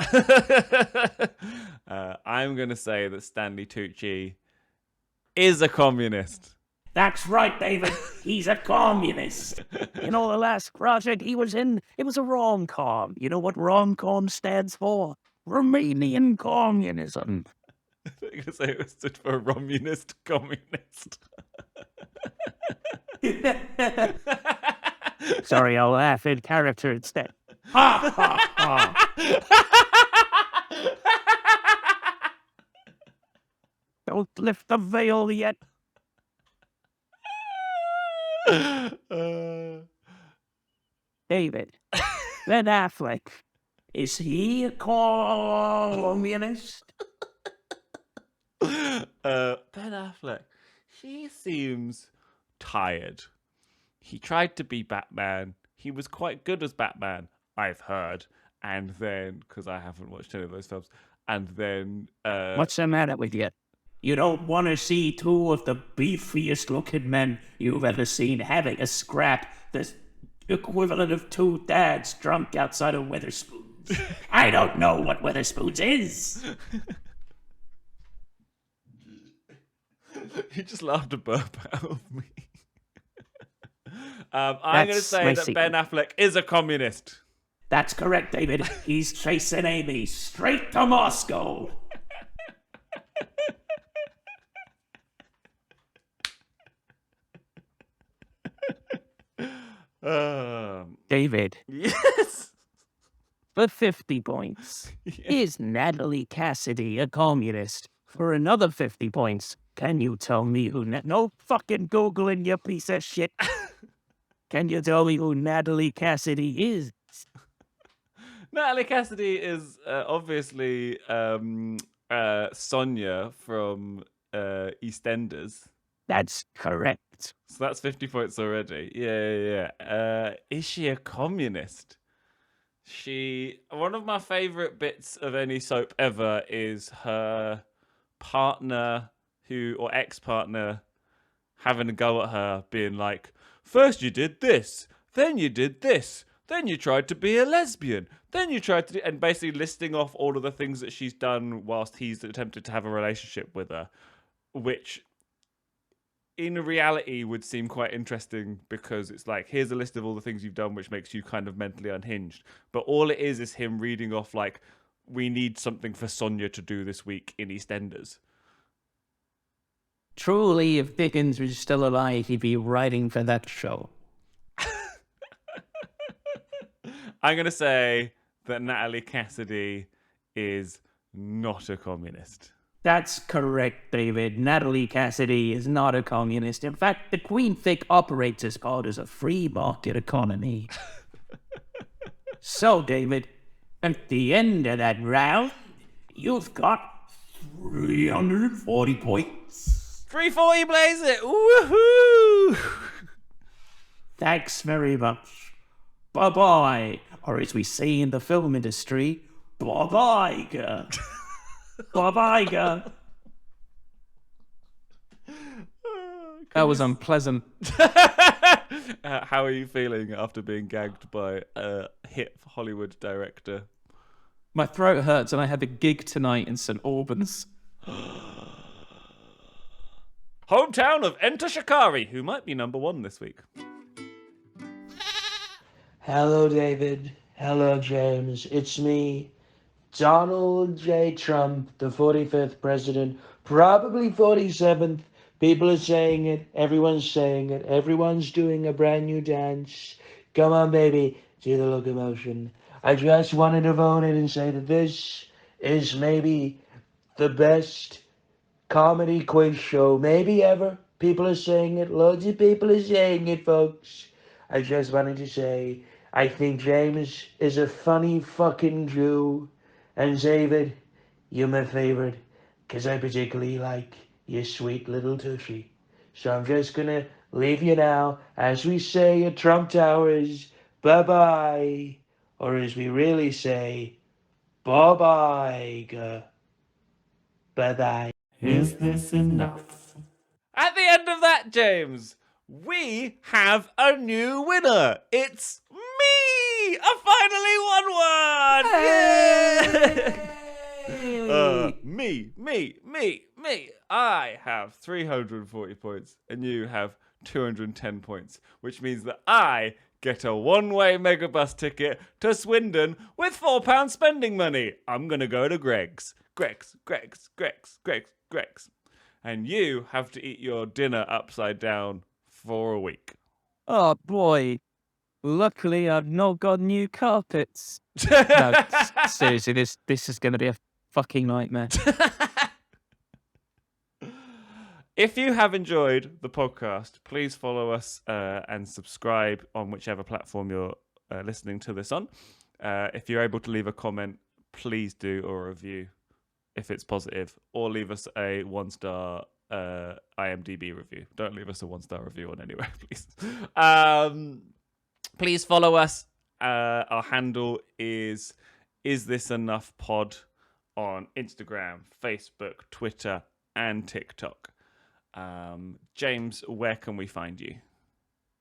I'm going to say that Stanley Tucci is a communist. That's right, David. He's a communist. You know, the last project he was in, it was a rom-com. You know what rom-com stands for? Romanian communism. I was going to say it stood for Romunist communist. Sorry, I'll laugh in character instead. Ha ha ha. Don't lift the veil yet. David. Ben Affleck. Is he a communist? Ben Affleck, he seems tired. He tried to be Batman. He was quite good as Batman, I've heard. And then, because I haven't watched any of those films, and then... What's the matter with you? You don't want to see two of the beefiest looking men you've ever seen having a scrap. The equivalent of two dads drunk outside of Weatherspoons. I don't know what Weatherspoons is. He just laughed a burp out of me. I'm going to say my that secret. Ben Affleck is a communist. That's correct, David. He's chasing Amy straight to Moscow. David, Yes. for 50 points. Is Natalie Cassidy a communist? For another 50 points, can you tell me who... No fucking Googling, you piece of shit. Can you tell me who Natalie Cassidy is? Natalie Cassidy is obviously Sonia from EastEnders. That's correct. So that's 50 points already. Yeah. Is she a communist? One of my favorite bits of any soap ever is her partner or ex-partner having a go at her, being like, first you did this, then you did this, then you tried to be a lesbian, then you tried to and basically listing off all of the things that she's done whilst he's attempted to have a relationship with her, which in reality would seem quite interesting because it's like, here's a list of all the things you've done which makes you kind of mentally unhinged. But all it is him reading off like, we need something for Sonia to do this week in EastEnders. Truly, if Dickens was still alive, he'd be writing for that show. I'm going to say that Natalie Cassidy is not a communist. That's correct, David. Natalie Cassidy is not a communist. In fact, the Queen Thick operates as part of a free market economy. So, David, at the end of that round, You've got 340 points. 340 blaze it! Woohoo! thanks very much. Bye-bye. Or as we say in the film industry, bye-bye. Bye-bye. That was unpleasant. How are you feeling after being gagged by a hit Hollywood director? My throat hurts and I have a gig tonight in St. Albans. hometown of Enter Shikari, who might be number 1 this week. Hello, David. Hello, James. It's me, Donald J. Trump, the 45th president, probably 47th. People are saying it. Everyone's saying it. Everyone's doing a brand new dance. Come on, baby. Do the locomotion. I just wanted to vote in and say that this is maybe the best comedy quiz show maybe ever. People are saying it. Loads of people are saying it, folks. I just wanted to say I think James is a funny fucking Jew. And David, you're my favorite, 'cause I particularly like your sweet little tushy. So I'm just gonna leave you now, as we say at Trump Towers, bye-bye. Or as we really say, bye-bye. Bye-bye. Is this enough? At the end of that, James, we have a new winner. It's me! I finally won one! Me. I have 340 points, and you have 210 points, which means that I get a one-way megabus ticket to Swindon with £4 spending money. I'm going to go to Greg's. And you have to eat your dinner upside down for a week. Oh boy. Luckily, I've not got new carpets. No, seriously, this is going to be a fucking nightmare. If you have enjoyed the podcast, please follow us and subscribe on whichever platform you're listening to this on. If you're able to leave a comment, please do, or a review if it's positive, or leave us a 1-star IMDb review. Don't leave us a 1-star review on anywhere, please. Please follow us. Our handle is This Enough Pod on Instagram, Facebook, Twitter, and TikTok. James, where can we find you?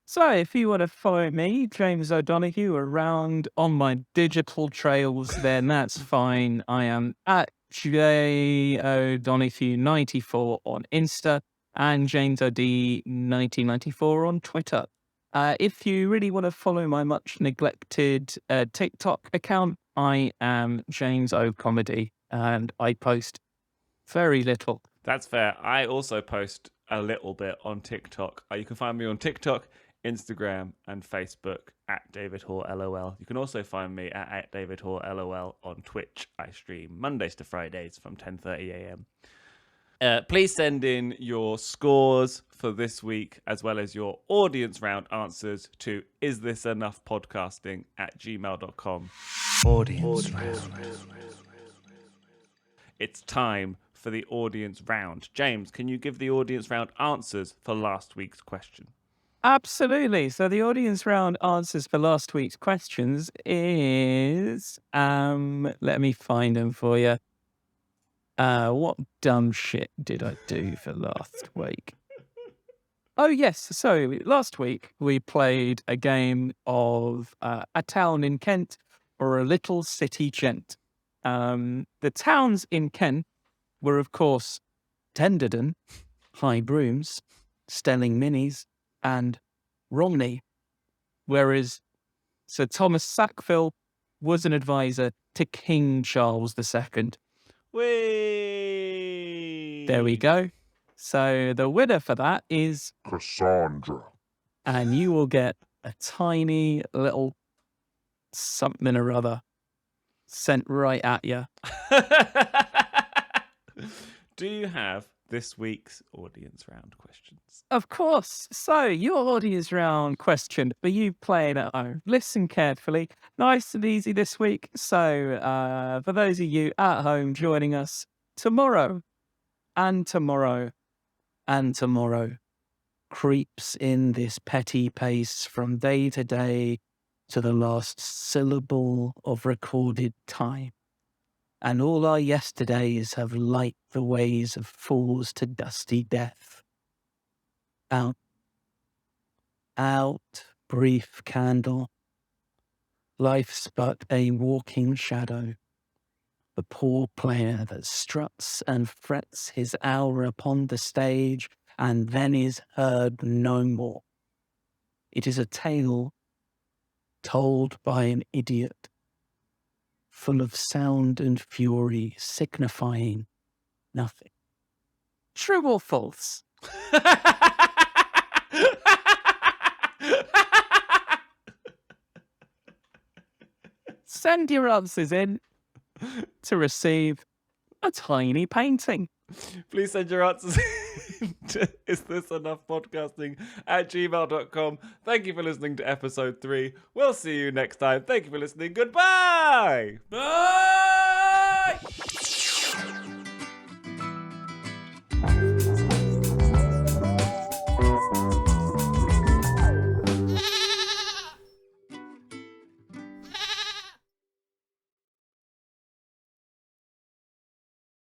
So if you want to follow me, James O'Donoghue, around on my digital trails, then that's fine. I am at JOdonoghue94 on Insta and JamesOD1994 on Twitter. If you really want to follow my much neglected TikTok account, I am James O Comedy, and I post very little. That's fair. I also post a little bit on TikTok. You can find me on TikTok, Instagram, and Facebook at David Hoare LOL. You can also find me at David Hoare LOL on Twitch. I stream Mondays to Fridays from 10:30 a.m. Please send in your scores for this week, as well as your audience round answers to isthisenoughpodcasting@gmail.com. Audience round. It's time for the audience round. James, can you give the audience round answers for last week's question? Absolutely. So the audience round answers for last week's questions is, let me find them for you. What dumb shit did I do for last week? Oh, yes. So last week we played a game of a town in Kent or a little city gent. The towns in Kent were, of course, Tenderden, High Brooms, Stelling Minis, and Romney, whereas Sir Thomas Sackville was an advisor to King Charles II. Whee! There we go. So the winner for that is Cassandra. and you will get a tiny little something or other sent right at you. Do you have this week's audience round questions? Of course. So your audience round question for you playing at home. Listen carefully. Nice and easy this week. So for those of you at home joining us tomorrow and tomorrow and tomorrow creeps in this petty pace from day to day to the last syllable of recorded time. And all our yesterdays have light the ways of fools to dusty death. Out, out, brief candle. Life's but a walking shadow. The poor player that struts and frets his hour upon the stage and then is heard no more. It is a tale told by an idiot, full of sound and fury, signifying nothing. True or false? Send your answers in to receive a tiny painting. Please send your answers to isthisenoughpodcasting@gmail.com. Thank you for listening to episode 3. We'll see you next time. Thank you for listening. Goodbye. Bye!